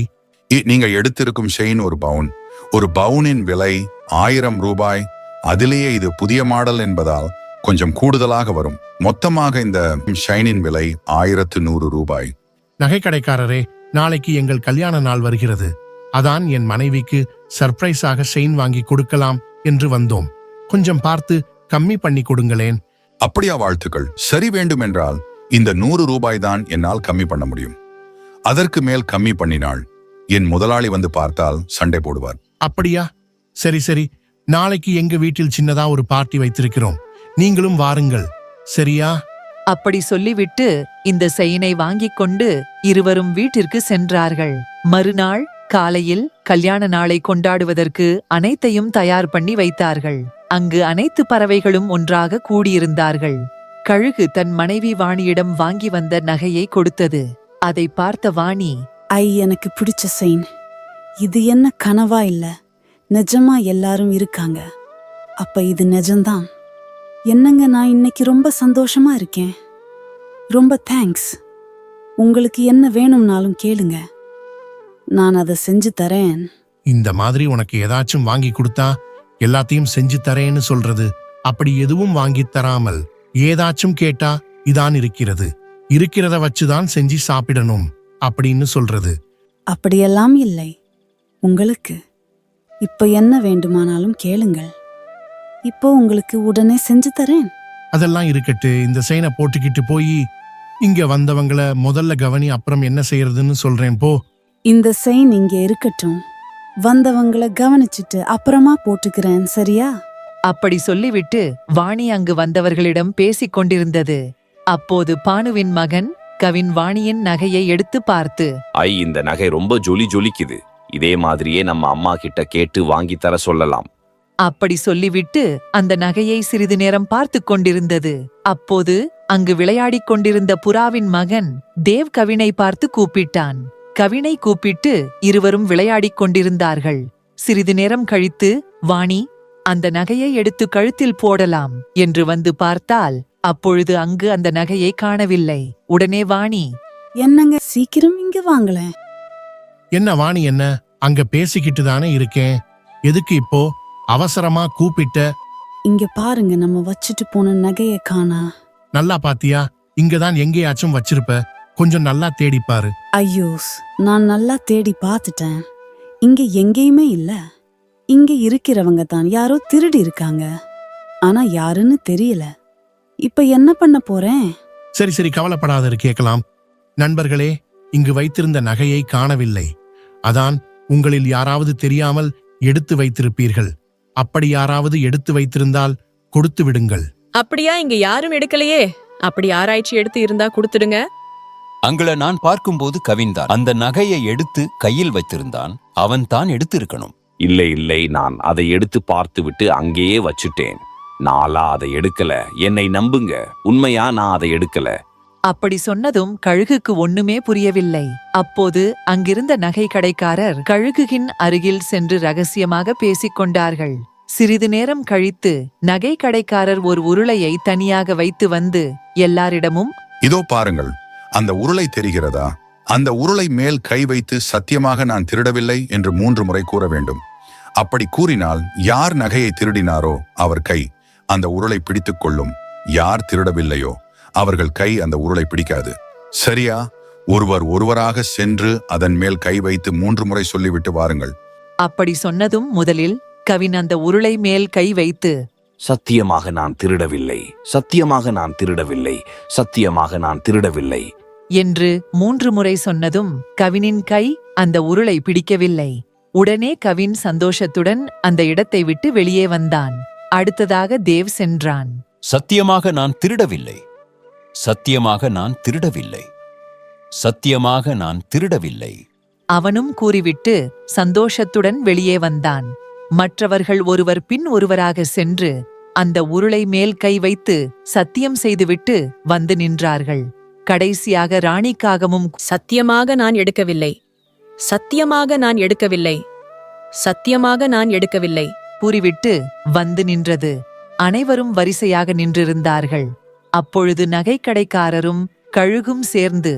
நீங்க எடுத்திருக்கும் செயின் ஒரு பவுன். ஒரு பவுனின் விலை 1000 ரூபாய். அதிலேயே இது புதிய மாடல் என்பதால் கொஞ்சம் கூடுதலாக வரும். மொத்தமாக இந்த ஷைனின் விலை 1100 ரூபாய். நகை கடைக்காரரே, நாளைக்கு எங்கள் கல்யாண நாள் வருகிறது. அதான் என் மனைவிக்கு சர்ப்ரைஸாக செயின் வாங்கி கொடுக்கலாம் என்று வந்தோம். கொஞ்சம் பார்த்து கம்மி பண்ணி கொடுங்களேன். அப்படியா? வாழ்த்துக்கள். சரி, வேண்டுமென்றால் இந்த 100 ரூபாய் தான் என்னால் கம்மி பண்ண முடியும். அதற்கு மேல் கம்மி பண்ணினாள் என் முதலாளி வந்து பார்த்தால் சண்டை போடுவார். அப்படியா? சரி சரி, நாளைக்கு எங்க வீட்டில் சின்னதா ஒரு பார்ட்டி வைத்திருக்கிறோம். நீங்களும் வாருங்கள், சரியா? அப்படி சொல்லிவிட்டு இந்த செயினை வாங்கிக் கொண்டு இருவரும் வீட்டிற்கு சென்றார்கள். மறுநாள் காலையில் கல்யாண நாளை கொண்டாடுவதற்கு அனைத்தையும் தயார் பண்ணி வைத்தார்கள். அங்கு அனைத்து பறவைகளும் ஒன்றாக கூடியிருந்தார்கள். கழுகு தன் மனைவி வாணியிடம் வாங்கி வந்த நகையை கொடுத்தது. அதை பார்த்த வாணி, எனக்கு பிடிச்ச செயின். இது என்ன கனவா இல்ல, நிஜமா எல்லாரும் இருக்காங்க. அப்ப இது நிஜம்தான். என்னங்க, நான் இன்னைக்கு ரொம்ப சந்தோஷமா இருக்கேன். ரொம்ப தேங்க்ஸ். உங்களுக்கு என்ன வேணும்னாலும் கேளுங்க, நான் அதை செஞ்சு தரேன். இந்த மாதிரி உனக்கு ஏதாச்சும் வாங்கி கொடுத்தா எல்லாத்தையும் செஞ்சு தரேன்னு சொல்றது, அப்படி எதுவும் வாங்கி தராமல் ஏதாச்சும் கேட்டா இதான் இருக்கிறது, இருக்கிறத வச்சுதான் செஞ்சு சாப்பிடணும் அப்படின்னு சொல்றது. அப்படியெல்லாம் இல்லை. உங்களுக்கு இப்ப என்ன வேண்டுமானாலும் கேளுங்கள், இப்போ உங்களுக்கு உடனே செஞ்சு தரேன். அதெல்லாம் இருக்கட்டு, இந்த செயினை போட்டுக்கிட்டு போய் இங்க வந்தவங்கள முதல்ல கவனி, அப்புறம் என்ன செய்யறதுன்னு சொல்றேன் போ. இந்த செயின் இங்க இருக்கட்டும், வந்தவங்கள கவனிச்சிட்டு அப்புறமா போட்டுக்கிறேன், சரியா? அப்படி சொல்லிவிட்டு வாணி அங்கு வந்தவர்களிடம் பேசிக் கொண்டிருந்தது. அப்போது பானுவின் மகன் கவின் வாணியின் நகையை எடுத்து பார்த்து, இந்த நகை ரொம்ப ஜொலிக்குது. இதே மாதிரியே நம்ம அம்மா கிட்ட கேட்டு வாங்கி தர சொல்லலாம். அப்படி சொல்லிவிட்டு அந்த நகையை சிறிது நேரம் பார்த்து கொண்டிருந்தது. அப்போது அங்கு விளையாடிக் கொண்டிருந்த புறாவின் மகன் தேவ் கவினை பார்த்து கூப்பிட்டான். கவினை கூப்பிட்டு இருவரும் விளையாடிக் கொண்டிருந்தார்கள். சிறிது நேரம் கழித்து வாணி, அந்த நகையை எடுத்து கழுத்தில் போடலாம் என்று வந்து பார்த்தால், அப்பொழுது அங்கு அந்த நகையை காணவில்லை. உடனே வாணி, என்னங்க, சீக்கிரம் இங்க வாங்களேன். என்ன வாணி, என்ன அங்க பேசிக்கிட்டு தானே இருக்கேன், எதுக்கு இப்போ அவசரமா கூப்பிட்ட? இங்க பாருங்க, நம்ம வச்சுட்டு போன நகைய காணா. நல்லா பாத்தியா? இங்கதான் எங்கேயாச்சும் வச்சிருப்ப, கொஞ்சம் நல்லா தேடிப்பாரு. ஐயோஸ், நான் நல்லா தேடி பார்த்துட்டேன், இங்க எங்கேயுமே இல்ல. இங்க இருக்கிறவங்க தான் யாரோ திருடி இருக்காங்க, ஆனா யாருன்னு தெரியல. இப்ப என்ன பண்ண போறேன்? சரி சரி, கவலைப்படாத, கேட்கலாம். நண்பர்களே, இங்கு வைத்திருந்த நகையை காணவில்லை. அதான் உங்களில் யாராவது தெரியாமல் எடுத்து வைத்திருப்பீர்கள். அப்படி யாராவது எடுத்து வைத்திருந்தால் கொடுத்து விடுங்கள். அப்படியா? இங்க யாரும் எடுக்கலையே. அப்படி ஆராய்ச்சி எடுத்து இருந்தா கொடுத்துடுங்க. அங்கள நான் பார்க்கும்போது கவின்தான் அந்த நகையை எடுத்து கையில் வைத்திருந்தான். அவன் தான் எடுத்து இருக்கணும். இல்லை, நான் அதை எடுத்து பார்த்து விட்டு அங்கேயே வச்சுட்டேன். நாளா அதை எடுக்கல, என்னை நம்புங்க. உண்மையா, நான் அதை எடுக்கல. அப்படி சொன்னதும் கழுகுக்கு ஒண்ணுமே புரியவில்லை. அப்போது அங்கிருந்த நகை கடைக்காரர் கழுகுகின் அருகில் சென்று ரகசியமாக பேசிக் கொண்டார்கள். சிறிது நேரம் கழித்து நகை கடைக்காரர் ஒரு உருளையை தனியாக வைத்து வந்து எல்லாரிடமும், இதோ பாருங்கள், அந்த உருளை தெரிகிறதா? அந்த உருளை மேல் கை வைத்து சத்தியமாக நான் திருடவில்லை என்று 3 முறை கூற வேண்டும். அப்படி கூறினால் யார் நகையை திருடினாரோ அவர் கை அந்த உருளை பிடித்துக் கொள்ளும். யார் திருடவில்லையோ அவர்கள் கை அந்த உருளை பிடிக்காது. சரியா? ஒருவராக சென்று அதன் மேல் கை வைத்து 3 முறை சொல்லிவிட்டு வாருங்கள். அப்படி சொன்னதும் முதலில் கவின் அந்த உருளை மேல் கை வைத்து, சத்தியமாக நான் திருடவில்லை, சத்தியமாக நான் திருடவில்லை, சத்தியமாக நான் திருடவில்லை என்று 3 முறை சொன்னதும் கவினின் கை அந்த உருளை பிடிக்கவில்லை. உடனே கவின் சந்தோஷத்துடன் அந்த இடத்தை விட்டு வெளியே வந்தான். அடுத்ததாக தேவ் சென்றான். சத்தியமாக நான் திருடவில்லை, சத்தியமாக நான் திருடவில்லை, சத்தியமாக நான் திருடவில்லை. அவனும் கூறிவிட்டு சந்தோஷத்துடன் வெளியே வந்தான். மற்றவர்கள் ஒருவர் பின் ஒருவராக சென்று அந்த உருளை மேல் கை வைத்து சத்தியம் செய்துவிட்டு வந்து நின்றார்கள். கடைசியாக ராணிக்காகவும், சத்தியமாக நான் எடுக்கவில்லை, சத்தியமாக நான் எடுக்கவில்லை, சத்தியமாக நான் எடுக்கவில்லை கூறிவிட்டு வந்து நின்றது. அனைவரும் வரிசையாக நின்றிருந்தார்கள். அப்பொழுது நகைக்கடைக்காரரும் கழுகும் சேர்ந்து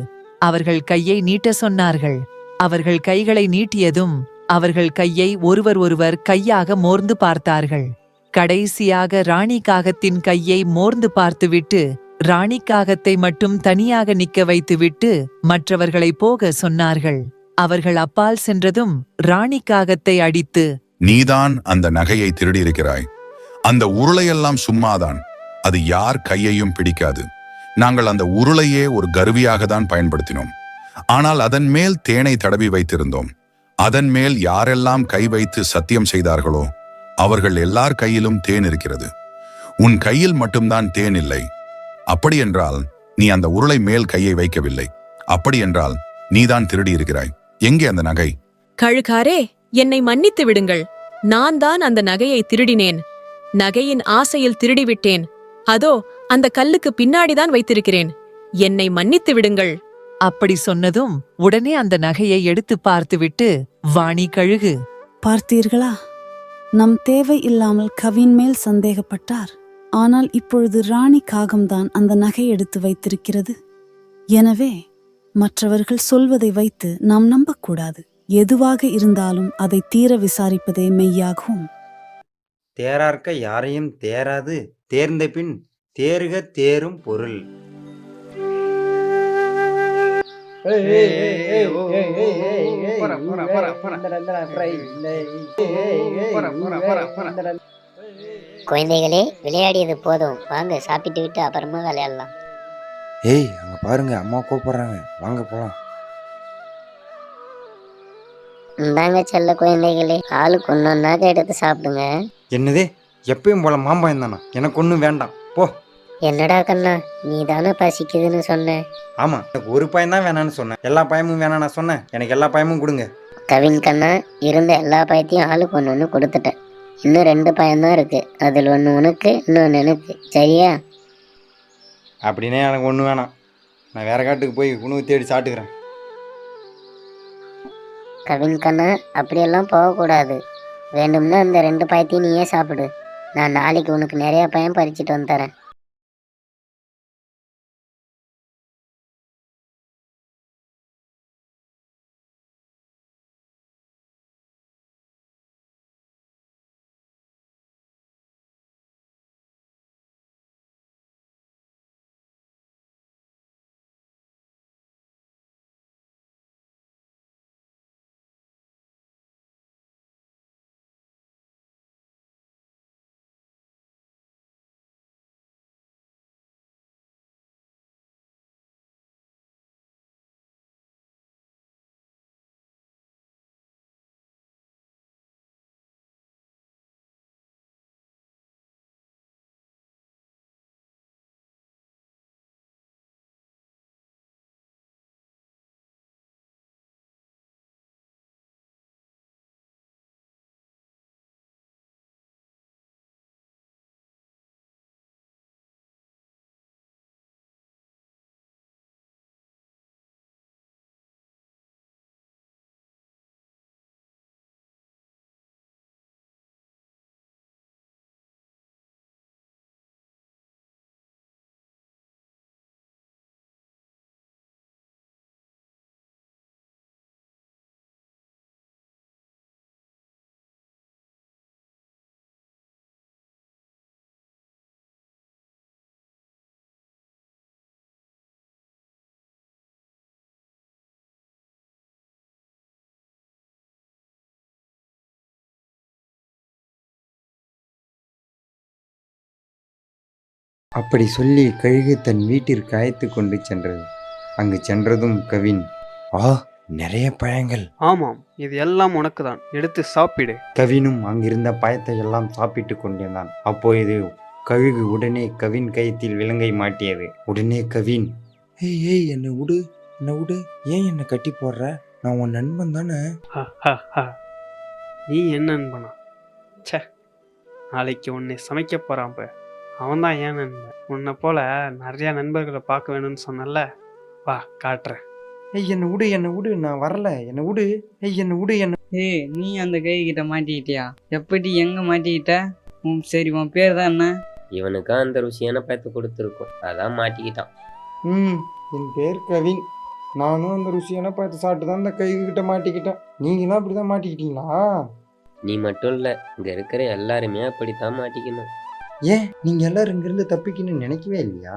அவர்கள் கையை நீட்ட சொன்னார்கள். அவர்கள் கைகளை நீட்டியதும் அவர்கள் கையை ஒருவர் கையாக மோர்ந்து பார்த்தார்கள். கடைசியாக ராணி காகத்தின் கையை மோர்ந்து பார்த்துவிட்டு ராணி காகத்தை மட்டும் தனியாக நிக்க வைத்துவிட்டு மற்றவர்களை போக சொன்னார்கள். அவர்கள் அப்பால் சென்றதும் ராணி காகத்தை அடித்து, நீதான் அந்த நகையை திருடியிருக்கிறாய். அந்த உருளையெல்லாம் சும்மாதான், அது யார் கையையும் பிடிக்காது. நாங்கள் அந்த உருளையே ஒரு கருவியாக தான் பயன்படுத்தினோம். ஆனால் அதன் மேல் தேனை தடவி வைத்திருந்தோம். அதன் மேல் யாரெல்லாம் கை வைத்து சத்தியம் செய்தார்களோ அவர்கள் எல்லார் கையிலும் தேன் இருக்கிறது. உன் கையில் மட்டும்தான் தேன் இல்லை. அப்படியென்றால் நீ அந்த உருளை மேல் கையை வைக்கவில்லை. அப்படியென்றால் நீதான் திருடி இருக்கிறாய். எங்கே அந்த நகை? கழுகாரே, என்னை மன்னித்து விடுங்கள். நான் தான் அந்த நகையை திருடினேன். நகையின் ஆசையில் திருடிவிட்டேன். அதோ அந்த கல்லுக்கு பின்னாடிதான் வைத்திருக்கிறேன். என்னை மன்னித்து விடுங்கள். அப்படி சொன்னதும் உடனே அந்த நகையை எடுத்து பார்த்துவிட்டு, வாணி கழுகு, பார்த்தீர்களா? நம் தேவை இல்லாமல் கவின் மேல் சந்தேகப்பட்டார். ஆனால் இப்பொழுது ராணி காகம்தான் அந்த நகை எடுத்து வைத்திருக்கிறது. எனவே மற்றவர்கள் சொல்வதை வைத்து நாம் நம்பக்கூடாது. எதுவாக இருந்தாலும் அதை தீர விசாரிப்பதே மெய்யாகும். தேரார்க்க யாரையும் தேராது, தேர்ந்த பின் தேறுக தேரும் பொருள். குழந்தைகளே, விளையாடியது போதும், வாங்க சாப்பிட்டு விட்டு அப்புறமா விளையாடலாம். ஏய், அங்க பாருங்க, அம்மா கூப்பிடுறாங்க, வாங்க போலாம். இந்தாங்க செல்ல குழந்தைகளே, ஆளுக்கு ஒன்னொன்னாக எடுத்து சாப்பிடுங்க. என்னது, எப்பயும் போல மாம்பழம் தானா? எனக்கு ஒன்றும் வேண்டாம், போ. என்னடா கண்ணா, நீ தானே பசிக்குதுன்னு சொன்ன. ஆமா, எனக்கு ஒரு பயம் தான் வேணான்னு சொன்னேன். எல்லா பயமும் வேணாம் நான் சொன்னேன். எனக்கு எல்லா பயமும் கொடுங்க. கவின் கண்ணா, இருந்த எல்லா பயத்தையும் ஆளுக்கு ஒன்று கொடுத்துட்டேன். இன்னும் 2 பயம்தான் இருக்கு. அதில் ஒன்று உனக்கு, இன்னொன்று எனக்கு. சரியா? அப்படின்னே எனக்கு ஒன்றும் வேணாம். நான் வேற காட்டுக்கு போய் உணவு தேடி சாப்பிட்டுக்கிறேன். கவின் கண்ணா, அப்படியெல்லாம் போகக்கூடாது. வேண்டும்னா அந்த 2 பயத்தையும் நீயே சாப்பிடு. நான் நாளைக்கு உனக்கு நிறைய பயம் பறிச்சுட்டு வந்து தரேன். அப்படி சொல்லி கழுகு தன் வீட்டிற்கு அழைத்து கொண்டு சென்றது. அங்கு சென்றதும் கவின், நிறைய பழங்கள். ஆமாம், இது எல்லாம் உனக்கு தான், எடுத்து சாப்பிடு. கவினும் அங்கிருந்த பழத்தை எல்லாம் சாப்பிட்டு கொண்டிருந்தான். அப்பொழுது கழுகு உடனே கவின் கயத்தில் விலங்கை மாட்டியது. உடனே கவின், ஏய் என்னை விடு, ஏன் என்னை கட்டி போடுற? நான் உன் நண்பன் தானே. நீ என்ன நண்பனா? சே, நாளைக்கு உன்னை சமைக்க போறான். அவன் தான் ஏன் நண்பன். உன்னை போல நிறைய நண்பர்களை பார்க்க வேணும்னு சொன்னல, வா காட்டுறேன். என்னை விடு, நான் வரல, என்னை விடு. என்னை விடு. ஏய், நீ அந்த கை கிட்ட மாட்டிக்கிட்டியா? எப்படி, எங்க மாட்டிக்கிட்ட? சரி, உன் பேர் தான் என்ன? இவனுக்கு அந்த ருசியான பழத்தை கொடுத்துருக்கோம், அதான் மாட்டிக்கிட்டான். என் பேர் கவின். நானும் அந்த ருசியான பழத்தை சாப்பிட்டு தான் அந்த கை கிட்ட மாட்டிக்கிட்டேன். நீங்களும் அப்படிதான் மாட்டிக்கிட்டீங்களா? நீ மட்டும் இல்ல, இங்க இருக்கிற எல்லாருமே அப்படித்தான் மாட்டிக்கணும். ஏன் நீங்க எல்லாரும் இங்கிருந்து தப்பிக்கணும்னு நினைக்கவே இல்லையா?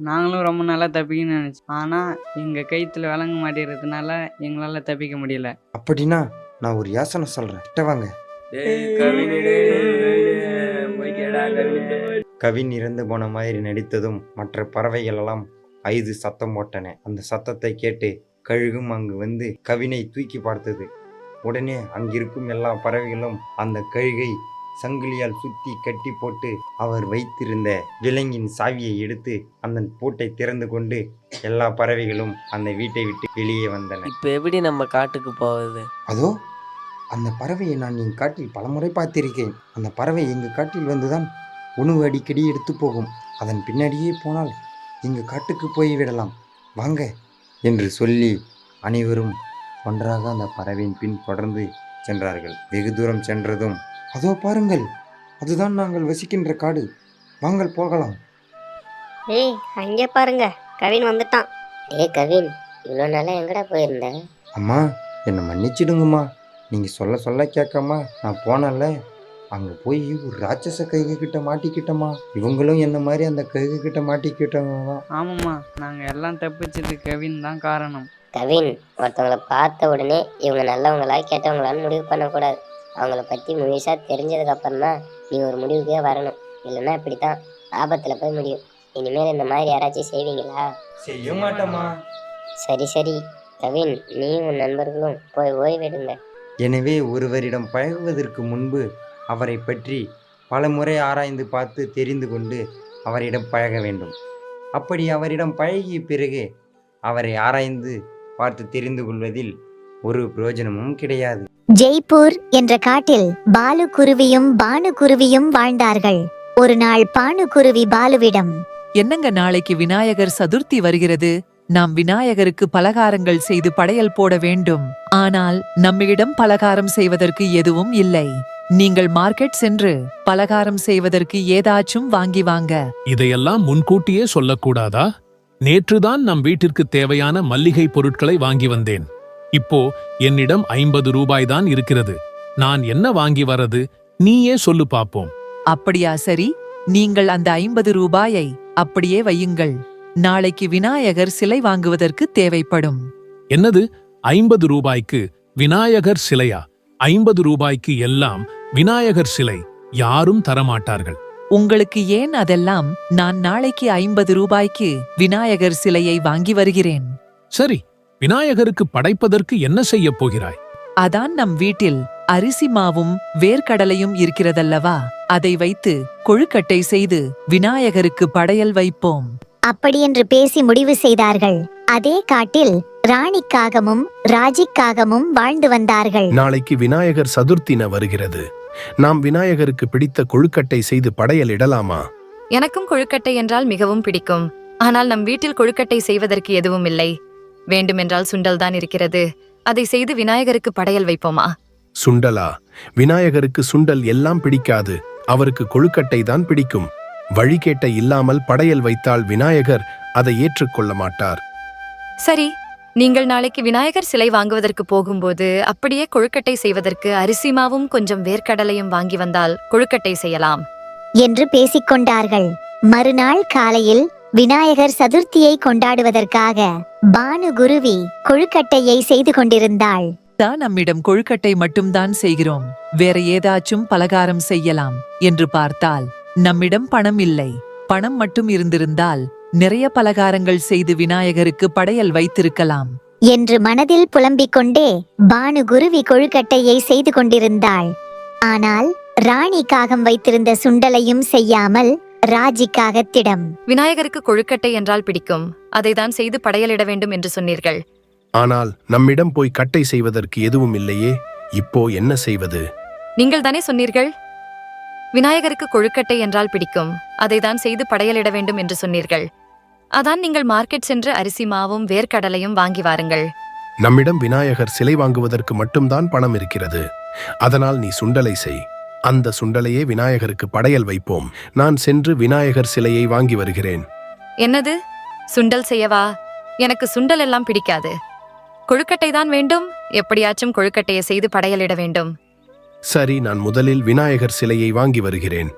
நாங்களும் ரொம்ப நல்லா தப்பிக்கணும்னு நினைச்சோம். ஆனா எங்க கயித்துல விலங்கு மாட்டிடுறதுனால எங்களால தப்பிக்க முடியல. அப்படின்னா நான் ஒரு யோசனை சொல்றேன், கிட்ட வாங்க. கவின் இறந்து போன மாதிரி நடித்ததும் மற்ற பறவைகள் எல்லாம் 5 சத்தம் போட்டன. அந்த சத்தத்தை கேட்டு கழுகும் அங்கு வந்து கவினை தூக்கி பார்த்தது. உடனே அங்கிருக்கும் எல்லா பறவைகளும் அந்த கழுகை சங்கிலியால் சுத்தி கட்டி போட்டு அவர் வைத்திருந்த விலங்கின் சாவியை எடுத்து அந்த பூட்டை திறந்து கொண்டு எல்லா பறவைகளும் அந்த வீட்டை விட்டு வெளியே வந்தன. இப்ப எப்படி நம்ம காட்டுக்கு போவது? அதோ அந்த பறவையை நான் என் காட்டில் பலமுறை பார்த்திருக்கேன். அந்த பறவை எங்கள் காட்டில் வந்துதான் உணவு அடிக்கடி எடுத்து போகும். அதன் பின்னாடியே போனால் எங்கள் காட்டுக்கு போய் விடலாம். வாங்க. என்று சொல்லி அனைவரும் ஒன்றாக அந்த பறவையின் பின் தொடர்ந்து சென்றார்கள். வெகு தூரம் சென்றதும், அதோ பாருங்கள், அதுதான் நாங்கள் வசிக்கின்ற காடு, வாங்கள் போகலாம். ஏய், அங்கே பாருங்க, கவின் வந்துட்டான். கவின், இவ்வளோ நாளா எங்கடா போயிருந்த? அம்மா, என்னை மன்னிச்சிடுங்கம்மா. நீங்கள் சொல்ல சொல்ல கேட்காம நான் போனேன்ல, அங்கே போய் ஒரு ராட்சச கைகு கிட்ட மாட்டிக்கிட்டோமா. இவங்களும் என்ன மாதிரி அந்த கைகு கிட்ட மாட்டிக்கிட்டவங்க தான். ஆமாம்மா, நாங்கள் எல்லாம் தப்பிச்சது கவின் தான் காரணம். கவின், ஒருத்தவங்களை பார்த்த உடனே இவங்க நல்லவங்களா கெட்டவங்களான்னு முடிவு பண்ணக்கூடாது. அவங்கள பற்றி முழுசாக தெரிஞ்சதுக்கு அப்புறம் தான் நீ ஒரு முடிவுக்கே வரணும். இல்லைன்னா இப்படித்தான் ஆபத்தில் போய் முடியும். இனிமேல் இந்த மாதிரி யாராச்சும் செய்வீங்களா? செய்ய மாட்டோமா. சரி சரி கவின், நீ உன் நண்பர்களும் போய் ஓய்வெடுங்க. எனவே ஒருவரிடம் பழகுவதற்கு முன்பு அவரை பற்றி பல முறை ஆராய்ந்து பார்த்து தெரிந்து கொண்டு அவரிடம் பழக வேண்டும். அப்படி அவரிடம் பழகிய பிறகு அவரை ஆராய்ந்து பார்த்து தெரிந்து கொள்வதில் ஒரு பிரயோஜனமும் கிடையாது. ஜெய்ப்பூர் என்ற காட்டில் பாலு குருவியும் பானு குருவியும் வாழ்ந்தார்கள். ஒரு நாள் பானு குருவி பாலுவிடம், என்னங்க, நாளைக்கு விநாயகர் சதுர்த்தி வருகிறது. நாம் விநாயகருக்கு பலகாரங்கள் செய்து படையல் போட வேண்டும். ஆனால் நம்மிடம் பலகாரம் செய்வதற்கு எதுவும் இல்லை. நீங்கள் மார்க்கெட் சென்று பலகாரம் செய்வதற்கு ஏதாச்சும் வாங்கி வாங்க. இதையெல்லாம் முன்கூட்டியே சொல்லக்கூடாதா? நேற்றுதான் நம் வீட்டிற்கு தேவையான மல்லிகை பொருட்களை வாங்கி வந்தேன். இப்போ என்னிடம் 50 ரூபாய் தான் இருக்கிறது. நான் என்ன வாங்கி வரது? நீயே சொல்லு பாப்போம். அப்படியா? சரி, நீங்கள் அந்த 50 ரூபாயை அப்படியே வையுங்கள். நாளைக்கு விநாயகர் சிலை வாங்குவதற்கு தேவைப்படும். என்னது, 50 ரூபாய்க்கு விநாயகர் சிலையா? 50 ரூபாய்க்கு எல்லாம் விநாயகர் சிலை யாரும் தரமாட்டார்கள். உங்களுக்கு ஏன் அதெல்லாம்? நான் நாளைக்கு 50 ரூபாய்க்கு விநாயகர் சிலையை வாங்கி வருகிறேன். சரி, விநாயகருக்கு படைப்பதற்கு என்ன செய்யப் போகிறாய்? அதான் நம் வீட்டில் அரிசி மாவும் வேர்க்கடலையும் இருக்கிறதல்லவா, அதை வைத்து கொழுக்கட்டை செய்து விநாயகருக்கு படையல் வைப்போம். அப்படியென்று பேசி முடிவு செய்தார்கள். அதே காட்டில் ராணிக்காகமும் ராஜிக்காகமும் வாழ்ந்து வந்தார்கள். நாளைக்கு விநாயகர் சதுர்த்தின வருகிறது. நாம் விநாயகருக்கு பிடித்த கொழுக்கட்டை செய்து படையல் இடலாமா? எனக்கும் கொழுக்கட்டை என்றால் மிகவும் பிடிக்கும். ஆனால் நம் வீட்டில் கொழுக்கட்டை செய்வதற்கு எதுவும் இல்லை. வேண்டுமென்றால் சுண்டல் தான் இருக்கிறது. அதை செய்து விநாயகருக்கு படையல் வைப்போமா? சுண்டலா? விநாயகருக்கு சுண்டல் எல்லாம் பிடிக்காது. அவருக்கு கொழுக்கட்டை தான் பிடிக்கும். வழிகேட்டை இல்லாமல் படையல் வைத்தால் விநாயகர் அதை ஏற்றுக்கொள்ள மாட்டார். சரி, நீங்கள் நாளைக்கு விநாயகர் சிலை வாங்குவதற்கு போகும்போது அப்படியே கொழுக்கட்டை செய்வதற்கு அரிசி மாவும் கொஞ்சம் வேர்க்கடலையும் வாங்கி வந்தால் கொழுக்கட்டை செய்யலாம் என்று பேசிக்கொண்டார்கள். மறுநாள் காலையில் விநாயகர் சதுர்த்தியை கொண்டாடுவதற்காக பானு குருவி கொழுக்கட்டையை செய்து கொண்டிருந்தாள். நம்மிடம் கொழுக்கட்டை மட்டும்தான் செய்கிறோம், வேற ஏதாச்சும் பலகாரம் செய்யலாம் என்று பார்த்தால் நம்மிடம் பணம் இல்லை. பணம் மட்டும் இருந்திருந்தால் நிறைய பலகாரங்கள் செய்து விநாயகருக்கு படையல் வைத்திருக்கலாம் என்று மனதில் புலம்பிக் கொண்டே பானு குருவி கொழுக்கட்டையை செய்து கொண்டிருந்தாள். ஆனால் ராணி காகம் வைத்திருந்த சுண்டலையும் செய்யாமல் ராஜி காகத்திடம், விநாயகருக்கு கொழுக்கட்டை என்றால் பிடிக்கும், அதை தான் செய்து படையலிட வேண்டும் என்று சொன்னீர்கள். ஆனால் நம்மிடம் போய் கட்டை செய்வதற்கு எதுவும் இல்லையே, இப்போ என்ன செய்வது? நீங்கள் தானே சொன்னீர்கள் விநாயகருக்கு கொழுக்கட்டை என்றால் பிடிக்கும், அதை தான் செய்து படையலிட வேண்டும் என்று சொன்னீர்கள். அதான் நீங்கள் மார்க்கெட் சென்று அரிசி மாவும் வேர்க்கடலையும் வாங்கி வாருங்கள். நம்மிடம் விநாயகர் சிலை வாங்குவதற்கு மட்டும்தான் பணம் இருக்கிறது. அதனால் நீ சுண்டலை செய். அந்த சுண்டலையே விநாயகருக்கு படையல் வைப்போம். நான் சென்று விநாயகர் சிலையை வாங்கி வருகிறேன். என்னது, சுண்டல் செய்யவா? எனக்கு சுண்டல் எல்லாம் பிடிக்காது. கொழுக்கட்டை தான் வேண்டும். எப்படியாச்சும் கொழுக்கட்டையை செய்து படையலிட வேண்டும். சரி, நான் முதலில் விநாயகர் சிலையை வாங்கி வருகிறேன்.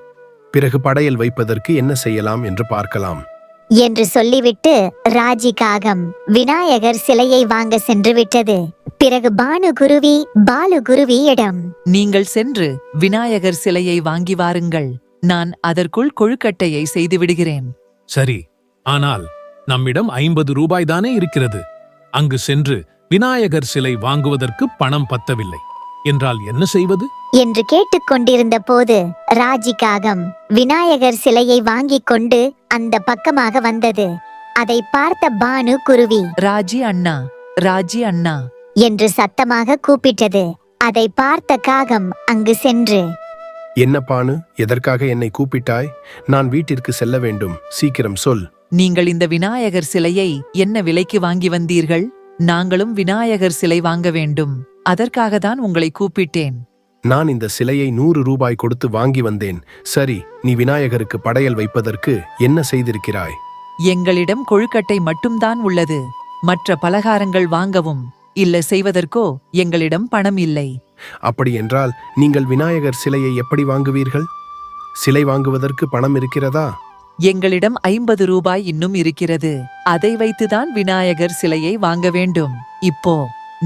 பிறகு படையல் வைப்பதற்கு என்ன செய்யலாம் என்று பார்க்கலாம் என்று சொல்லிவிட்டு ராஜி காகம் விநாயகர் சிலையை வாங்க சென்று விட்டது. பிறகு பானு குருவி பாலு குருவியிடம், நீங்கள் சென்று விநாயகர் சிலையை வாங்கி வாருங்கள், நான் அதற்குள் கொழுக்கட்டையை செய்து விடுகிறேன். சரி, ஆனால் நம்மிடம் 50 ரூபாய் தானே இருக்கிறது. அங்கு சென்று விநாயகர் சிலை வாங்குவதற்கு பணம் பத்தவில்லை என்றால் என்ன செய்வது என்று கேட்டுக்கொண்டிருந்த போது ராஜி காகம் விநாயகர் சிலையை வாங்கிக் கொண்டு அந்த பக்கமாக வந்தது. அதை பார்த்த பானு குருவி, ராஜி அண்ணா, ராஜி அண்ணா என்று சத்தமாக கூப்பிட்டது. அதை பார்த்த காகம் அங்கு சென்று, என்ன பானு, எதற்காக என்னை கூப்பிட்டாய்? நான் வீட்டிற்கு செல்ல வேண்டும், சீக்கிரம் சொல். நீங்கள் இந்த விநாயகர் சிலையை என்ன விலைக்கு வாங்கி வந்தீர்கள்? நாங்களும் விநாயகர் சிலை வாங்க வேண்டும். அதற்காக தான் உங்களை கூப்பிட்டேன். நான் இந்த சிலையை 100 ரூபாய் கொடுத்து வாங்கி வந்தேன். சரி, நீ விநாயகருக்கு படையல் வைப்பதற்கு என்ன செய்திருக்கிறாய்? எங்களிடம் கொழுக்கட்டை மட்டும்தான் உள்ளது. மற்ற பலகாரங்கள் வாங்கவும் இல்ல செய்வதற்கோ எங்களிடம் பணம் இல்லை. அப்படியென்றால் நீங்கள் விநாயகர் சிலையை எப்படி வாங்குவீர்கள்? சிலை வாங்குவதற்கு பணம் இருக்கிறதா? எங்களிடம் 50 ரூபாய் இன்னும் இருக்கிறது. அதை வைத்துதான் விநாயகர் சிலையை வாங்க வேண்டும். இப்போ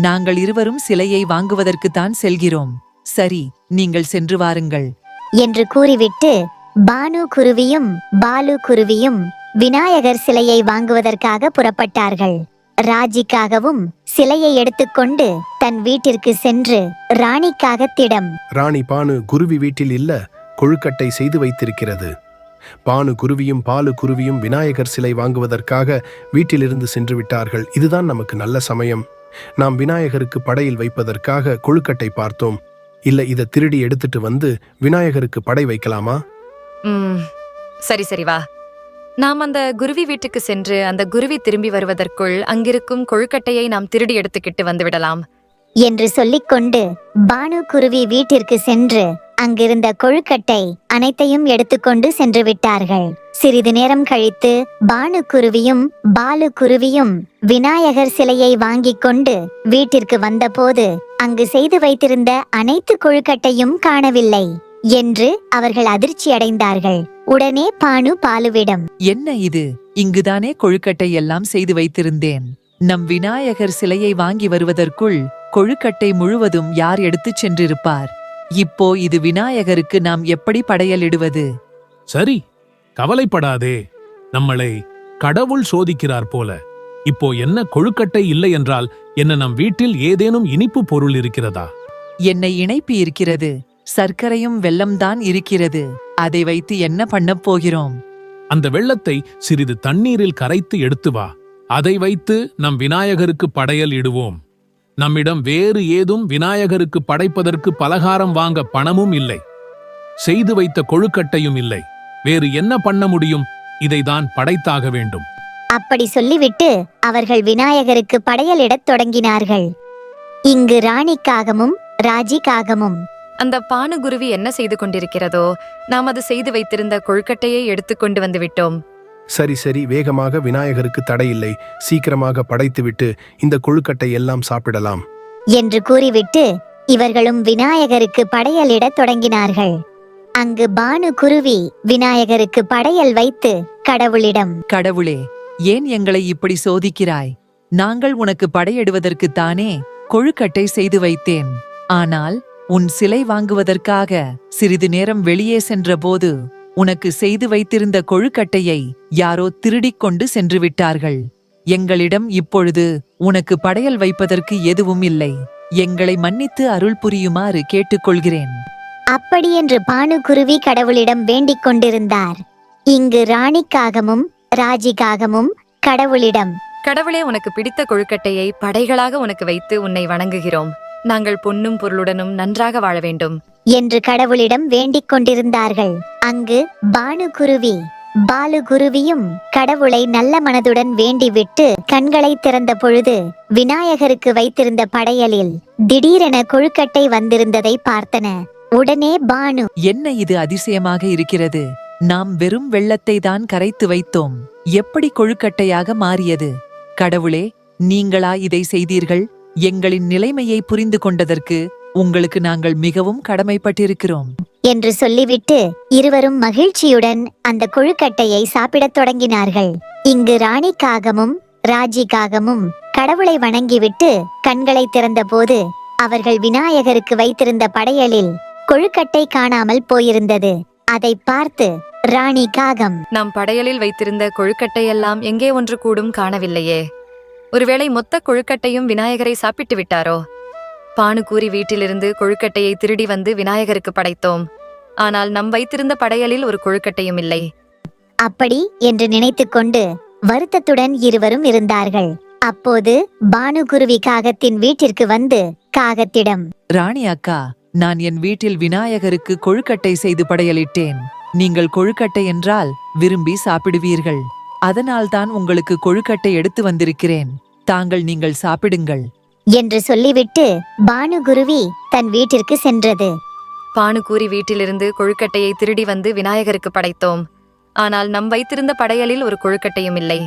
நாங்கள் இருவரும் சிலையை வாங்குவதற்குத்தான் செல்கிறோம். சரி, நீங்கள் சென்று வாருங்கள் என்று கூறிவிட்டு பானு குருவியும் பாலு குருவியும் விநாயகர் சிலையை வாங்குவதற்காக புறப்பட்டார்கள். ராஜிக்காகவும் சிலையை எடுத்துக்கொண்டு தன் வீட்டிற்கு சென்று ராணி காகத்திடம், ராணி, பானு குருவி வீட்டில் இல்ல, கொழுக்கட்டை செய்து வைத்திருக்கிறது. பானு குருவியும் பாலு குருவியும் விநாயகர் சிலை வாங்குவதற்காக வீட்டிலிருந்து சென்று விட்டார்கள். இதுதான் நமக்கு நல்ல சமயம். நாம் விநாயகருக்கு படையில் வைப்பதற்காக கொழுக்கட்டை பார்த்தோம். இல்ல, இதை திருடி எடுத்துட்டு வந்து விநாயகருக்கு படை வைக்கலாமா? சரி சரி வா. நாம் அந்த குருவி வீட்டுக்கு சென்று அந்த குருவி திரும்பி வருவதற்குள் அங்கிருக்கும் கொழுக்கட்டையை நாம் திருடி எடுத்துக்கிட்டு வந்துவிடலாம் என்று சொல்லிக்கொண்டு பானு குருவி வீட்டிற்கு சென்று அங்கிருந்த கொழுக்கட்டை அனைத்தையும் எடுத்துக்கொண்டு சென்று விட்டார்கள். சிறிது நேரம் கழித்து பானு குருவியும் பாலு குருவியும் விநாயகர் சிலையை வாங்கிக் கொண்டு வீட்டிற்கு வந்தபோது அங்கு செய்து வைத்திருந்த அனைத்து கொழுக்கட்டையும் காணவில்லை என்று அவர்கள் அதிர்ச்சி அடைந்தார்கள். உடனே பானு பாலுவிடம், என்ன இது? இங்குதானே கொழுக்கட்டை எல்லாம் செய்து வைத்திருந்தேன். நம் விநாயகர் சிலையை வாங்கி வருவதற்குள் கொழுக்கட்டை முழுவதும் யார் எடுத்துச் சென்றிருப்பார்? இப்போ இது விநாயகருக்கு நாம் எப்படி படையலிடுவது? சரி, கவலைப்படாதே. நம்மளை கடவுள் சோதிக்கிறார் போல. இப்போ என்ன கொழுக்கட்டை இல்லை என்றால் என்ன, நம் வீட்டில் ஏதேனும் இனிப்பு பொருள் இருக்கிறதா? என்னை இணைப்பு இருக்கிறது. சர்க்கரையும் வெல்லம்தான் இருக்கிறது. அதை வைத்து என்ன பண்ணப் போகிறோம்? அந்த வெள்ளத்தை சிறிது தண்ணீரில் கரைத்து எடுத்து வா. அதை வைத்து நம் விநாயகருக்கு படையல் இடுவோம். நம்மிடம் வேறு ஏதும் விநாயகருக்கு படைப்பதற்கு பலகாரம் வாங்க பணமும் இல்லை. செய்து வைத்த கொழுக்கட்டையும் இல்லை. வேறு என்ன பண்ண முடியும்? இதைதான் படைத்தாக வேண்டும். அப்படி சொல்லிவிட்டு அவர்கள் விநாயகருக்கு படையலிடத் தொடங்கினார்கள். இங்கு ராணிக்காகமும் ராஜிக்காகமும் அந்த பானுகுருவி என்ன செய்து கொண்டிருக்கிறதோ நாம் அது செய்து வைத்திருந்த கொழுக்கட்டையை எடுத்துக்கொண்டு வந்து விட்டோம். சரி சரி, வேகமாக விநாயகருக்கு தடையில்லை. சீக்கிரமாக படைத்துவிட்டு இந்த கொழுக்கட்டை எல்லாம் சாப்பிடலாம் என்று கூறிவிட்டு இவர்களும் விநாயகருக்கு படையலிடத் தொடங்கினார்கள். அங்கு பானு குருவி விநாயகருக்கு படையல் வைத்து கடவுளிடம், கடவுளே, ஏன் எங்களை இப்படி சோதிக்கிறாய்? நாங்கள் உனக்கு படையிடுவதற்குத்தானே கொழுக்கட்டை செய்து வைத்தேன். ஆனால் உன் சிலை வாங்குவதற்காக சிறிது நேரம் வெளியே சென்றபோது உனக்கு செய்து வைத்திருந்த கொழுக்கட்டையை யாரோ திருடிக் கொண்டு சென்று விட்டார்கள். எங்களிடம் இப்பொழுது உனக்கு படையல் வைப்பதற்கு எதுவும் இல்லை. எங்களை மன்னித்து அருள் புரியுமாறு கேட்டுக்கொள்கிறேன். அப்படியென்று பானுகுருவி கடவுளிடம் வேண்டிக் கொண்டிருந்தார். இங்கு ராணிக்காகமும் ராஜிக்காகமும் கடவுளிடம், கடவுளே, உனக்கு பிடித்த கொழுக்கட்டையை படைகளாக உனக்கு வைத்து உன்னை வணங்குகிறோம். நாங்கள் பொன்னும் பொருளுடனும் நன்றாக வாழ வேண்டும் என்று கடவுளிடம் வேண்டிக் கொண்டிருந்தார்கள். அங்கு பானுகுருவி பாலுகுருவியும் கடவுளை நல்ல மனதுடன் வேண்டிவிட்டு கண்களை திறந்த பொழுது விநாயகருக்கு வைத்திருந்த படையலில் திடீரென கொழுக்கட்டை வந்திருந்ததை பார்த்தன. உடனே பானு, என்ன இது அதிசயமாக இருக்கிறது? நாம் வெறும் வெள்ளத்தை தான் கரைத்து வைத்தோம். எப்படி கொழுக்கட்டையாக மாறியது? கடவுளே, நீங்களா இதை செய்தீர்கள்? எங்களின் நிலைமையை புரிந்து கொண்டதற்கு உங்களுக்கு நாங்கள் மிகவும் கடமைப்பட்டிருக்கிறோம் என்று சொல்லிவிட்டு இருவரும் மகிழ்ச்சியுடன் அந்த கொழுக்கட்டையை சாப்பிடத் தொடங்கினார்கள். இங்கு ராணிக்காகமும் ராஜிக்காகமும் கடவுளை வணங்கிவிட்டு கண்களை திறந்தபோது அவர்கள் விநாயகருக்கு வைத்திருந்த படையலில் கொழுக்கட்டை காணாமல் போயிருந்தது. அதை பார்த்து ராணி காகம், நாம் படையலில் வைத்திருந்த கொழுக்கட்டையெல்லாம் எங்கே ஒன்று கூடும் காணவில்லையே. ஒருவேளை மொத்த கொழுக்கட்டையும் விநாயகரை சாப்பிட்டு விட்டாரோ? பானு கூறி வீட்டிலிருந்து கொழுக்கட்டையை திருடி வந்து விநாயகருக்கு படைத்தோம். ஆனால் நம் வைத்திருந்த படையலில் ஒரு கொழுக்கட்டையும் இல்லை. அப்படி என்று நினைத்துக்கொண்டு வருத்தத்துடன் இருவரும் இருந்தார்கள். அப்போது பானுகுருவி காகத்தின் வீட்டிற்கு வந்து காகத்திடம், ராணி அக்கா, நான் என் வீட்டில் விநாயகருக்கு கொழுக்கட்டை செய்து படையலிட்டேன். நீங்கள் கொழுக்கட்டை என்றால் விரும்பி சாப்பிடுவீர்கள். அதனால்தான் உங்களுக்கு கொழுக்கட்டை எடுத்து வந்திருக்கிறேன். தாங்கள் நீங்கள் சாப்பிடுங்கள் என்று சொல்லிவிட்டு பானுகுருவி தன் வீட்டிற்கு சென்றது. பானுக்கூரி வீட்டிலிருந்து கொழுக்கட்டையை திருடி வந்து விநாயகருக்கு படைத்தோம். ஆனால் நம் வைத்திருந்த படையலில் ஒரு கொழுக்கட்டையும் இல்லை.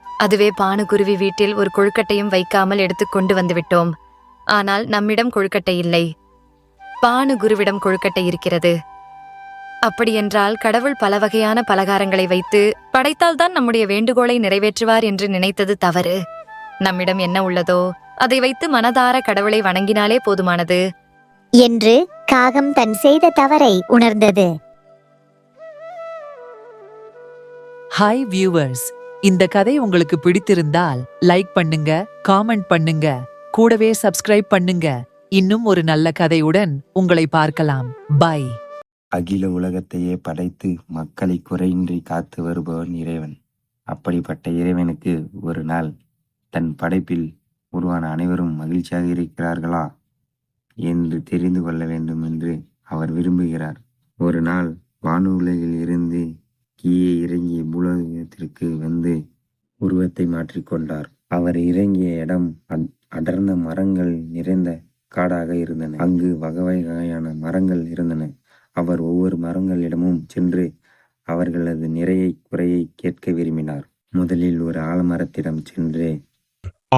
அதுவே பானுகுருவி வீட்டில் ஒரு கொழுக்கட்டையும் வைக்காமல் எடுத்துக் கொண்டு வந்து விட்டோம். ஆனால் நம்மிடம் கொழுக்கட்டை இல்லை. பானுகுருவிடம் கொழுக்கட்டை இருக்கிறது. அப்படியென்றால் கடவுள் பல வகையான பலகாரங்களை வைத்து படைத்தால்தான் நம்முடைய வேண்டுகோளை நிறைவேற்றுவார் என்று நினைத்தது தவறு. நம்மிடம் என்ன உள்ளதோ அதை வைத்து மனதார கடவுளை வணங்கினாலே போதுமானது என்று காகம் தன் செய்த தவறை உணர்ந்தது. ஹாய் வியூவர்ஸ், இந்த கதை உங்களுக்கு பிடித்திருந்தால் லைக் பண்ணுங்க, காமெண்ட் பண்ணுங்க, கூடவே சப்ஸ்கிரைப் பண்ணுங்க. இன்னும் ஒரு நல்ல கதையுடன் உங்களை பார்க்கலாம். பை. அகில உலகத்தையே படைத்து மக்களை குறையின்றி காத்து வருபவன் இறைவன். அப்படிப்பட்ட இறைவனுக்கு ஒரு நாள் தன் படைப்பில் உருவான அனைவரும் மகிழ்ச்சியாக இருக்கிறார்களா என்று தெரிந்து கொள்ள வேண்டும் என்று அவர் விரும்புகிறார். ஒரு நாள் வானுலகில் இருந்து கீழே இறங்கிய பூலோகத்திற்கு வந்து உருவத்தை மாற்றிக்கொண்டார். அவர் இறங்கிய இடம் அடர்ந்த மரங்கள் நிறைந்த காடாக இருந்தன. அங்கு வகை வகையான மரங்கள் இருந்தன. அவர் ஒவ்வொரு மரங்களிடமும் சென்று அவர்களது நிறையை குறையை கேட்க விரும்பினார். முதலில் ஒரு ஆலமரத்திடம் சென்று,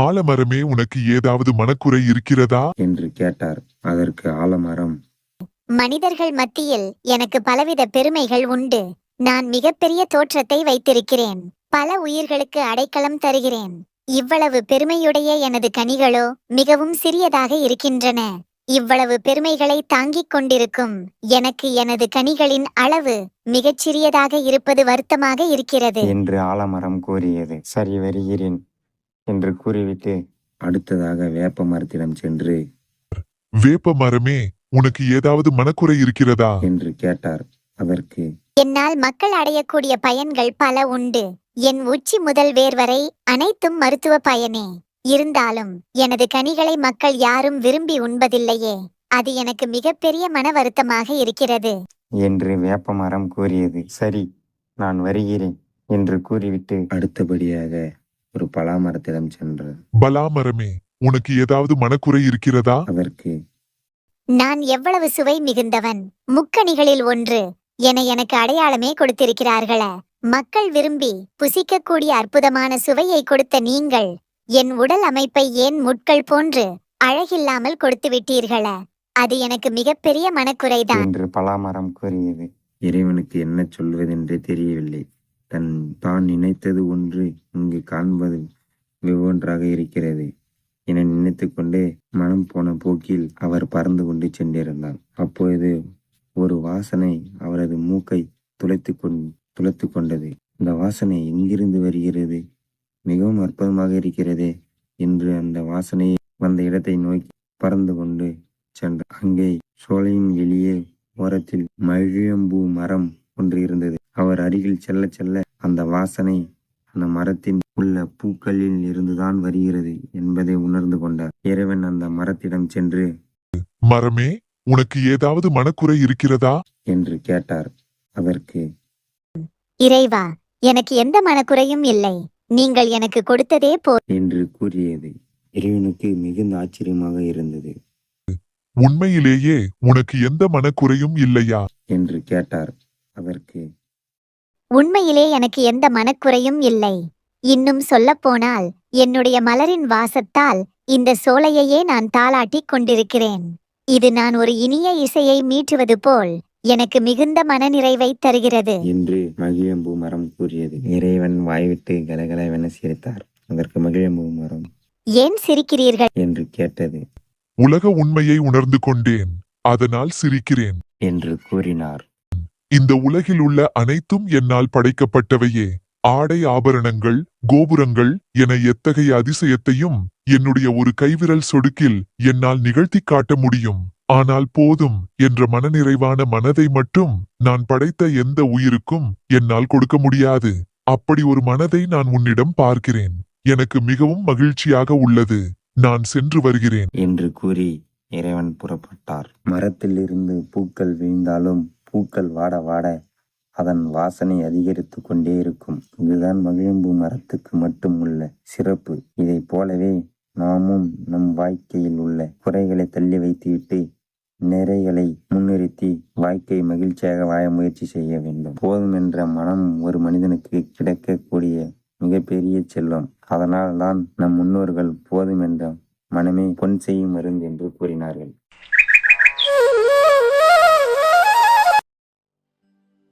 ஆலமரமே, உனக்கு ஏதாவது மனக்குறை இருக்கிறதா என்று கேட்டார். அதற்கு ஆலமரம், மனிதர்கள் மத்தியில் எனக்கு பலவித பெருமைகள் உண்டு. நான் மிகப்பெரிய தோற்றத்தை வைத்திருக்கிறேன். பல உயிர்களுக்கு அடைக்கலம் தருகிறேன். இவ்வளவு பெருமையுடைய எனது கனிகளோ மிகவும் சிறியதாக இருக்கின்றன. இவ்வளவு பெருமைகளை தாங்கிக் கொண்டிருக்கும் எனக்கு எனது கனிகளின் அளவு மிகச் சிறியதாக இருப்பது வருத்தமாக இருக்கிறது என்று ஆலமரம் கூறியது. சரி, வருகிறேன் என்று கூறிவிட்டு அடுத்ததாக வேப்ப மரத்திடம் சென்று, வேப்ப மரமே, உனக்கு ஏதாவது மனக்குறை இருக்கிறதா என்று கேட்டார். அதற்கு, என்னால் மக்கள் அடையக்கூடிய பயன்கள் பல உண்டு. என் உச்சி முதல் வேர் வரை அனைத்தும் மருத்துவ பயனே. இருந்தாலும் எனது கனிகளை மக்கள் யாரும் விரும்பி உண்பதில்லையே. அது எனக்கு மிகப்பெரிய மன வருத்தமாக இருக்கிறது என்று வேப்ப மரம் கூறியது. சரி, நான் வருகிறேன் என்று கூறிவிட்டு அடுத்தபடியாக ஒரு பலாமரத்திடம் சென்றார். பலாமரமே, உனக்கு ஏதாவது மனக்குறை இருக்கிறதா அதற்கு, நான் எவ்வளவு சுவை மிகுந்தவன். முக்கணிகளில் ஒன்று என எனக்கு அடையாளமே கொடுத்திருக்கிறார்களே. மக்கள் விரும்பி புசிக்கக்கூடிய அற்புதமான சுவையை கொடுத்த நீங்கள் என் உடல் அமைப்பை ஏன் முட்கள் போன்று அழகில்லாமல் கொடுத்து விட்டீர்களே. அது எனக்கு மிகப்பெரிய மனக்குறைதான் என்று பலாமரம் கூறியது. இறைவனுக்கு என்ன சொல்வதென்றே தெரியவில்லை. தான் நினைத்தது ஒன்று, இங்கு காண்பது வெவ்வொன்றாக இருக்கிறது என நினைத்து கொண்டே மனம் போன போக்கில் அவர் பறந்து கொண்டு சென்றிருந்தார். அப்பொழுது ஒரு வாசனை அவரது மூக்கை துளைத்து கொண்டது. இந்த வாசனை எங்கிருந்து வருகிறது? மிகவும் அற்புதமாக இருக்கிறதே என்று அந்த வாசனை வந்த இடத்தை நோக்கி பறந்து கொண்டு சென்றார். அங்கே சோலையின் வெளியே ஓரத்தில் மகிழம்பூ மரம் ஒன்று இருந்தது. அவர் அருகில் செல்ல செல்ல அந்த வாசனை அந்த மரத்தின் உள்ள பூக்களில் இருந்துதான் வருகிறது என்பதை உணர்ந்து கொண்டார். இறைவன் அந்த மரத்திடம் சென்று, மரமே, உனக்கு ஏதாவது மனக்குறை இருக்கிறதா என்று கேட்டார். அதற்கு, இறைவா, எனக்கு எந்த மனக்குறையும் இல்லை. நீங்கள் எனக்கு கொடுத்ததே என்று கூறியது. இறைவனுக்கு மிகுந்த ஆச்சரியமாக இருந்தது. உண்மையிலேயே உனக்கு எந்த மனக்குறையும் இல்லையா என்று கேட்டார். அதற்கு, உண்மையிலே எனக்கு எந்த மனக்குறையும் இல்லை. இன்னும் சொல்லப்போனால் என்னுடைய மலரின் வாசத்தால் இந்த சோலையையே நான் தாளாட்டிக் கொண்டிருக்கிறேன். இது நான் ஒரு இனிய இசையை மீட்டுவது போல் எனக்கு மிகுந்த மனநிறைவை தருகிறது என்று மகிழம்பூ மரம் கூறியது. இறைவன் வாய்விட்டு கலகலவென சிரித்தார். அதற்கு மகிழம்பூ மரம், ஏன் சிரிக்கிறீர்கள் என்று கேட்டது. உலக உண்மையை உணர்ந்து கொண்டேன், அதனால் சிரிக்கிறேன் என்று கூறினார். இந்த உலகில் உள்ள அனைத்தும் என்னால் படைக்கப்பட்டவையே. ஆடை ஆபரணங்கள், கோபுரங்கள் என எத்தகைய அதிசயத்தையும் என்னுடைய ஒரு கைவிரல் சொடுக்கில் என்னால் நிகழ்த்தி காட்ட முடியும். ஆனால் போதும் என்ற மனநிறைவான மனதை மட்டும் நான் படைத்த எந்த உயிருக்கும் என்னால் கொடுக்க முடியாது. அப்படி ஒரு மனதை நான் உன்னிடம் பார்க்கிறேன். எனக்கு மிகவும் மகிழ்ச்சியாக உள்ளது. நான் சென்று வருகிறேன் என்று கூறி இறைவன் புறப்பட்டார். மரத்தில் இருந்து பூக்கள் விழுந்தாலும் பூக்கள் வாட வாட அதன் வாசனை அதிகரித்து கொண்டே இருக்கும். இதுதான் மகிழம்பூ மரத்துக்கு மட்டும் உள்ள சிறப்பு. இதை போலவே நாமும் நம் வாழ்க்கையில் உள்ள குறைகளை தள்ளி வைத்துவிட்டு நிறைகளை முன்னிறுத்தி வாழ்க்கை மகிழ்ச்சியாக வாழ முயற்சி செய்ய வேண்டும். போதும் என்ற மனம் ஒரு மனிதனுக்கு கிடைக்கக்கூடிய மிகப்பெரிய செல்வம். அதனால் தான் நம் முன்னோர்கள் போதும் என்ற மனமே பொன் செய்யும் மருந்து என்று கூறினார்கள்.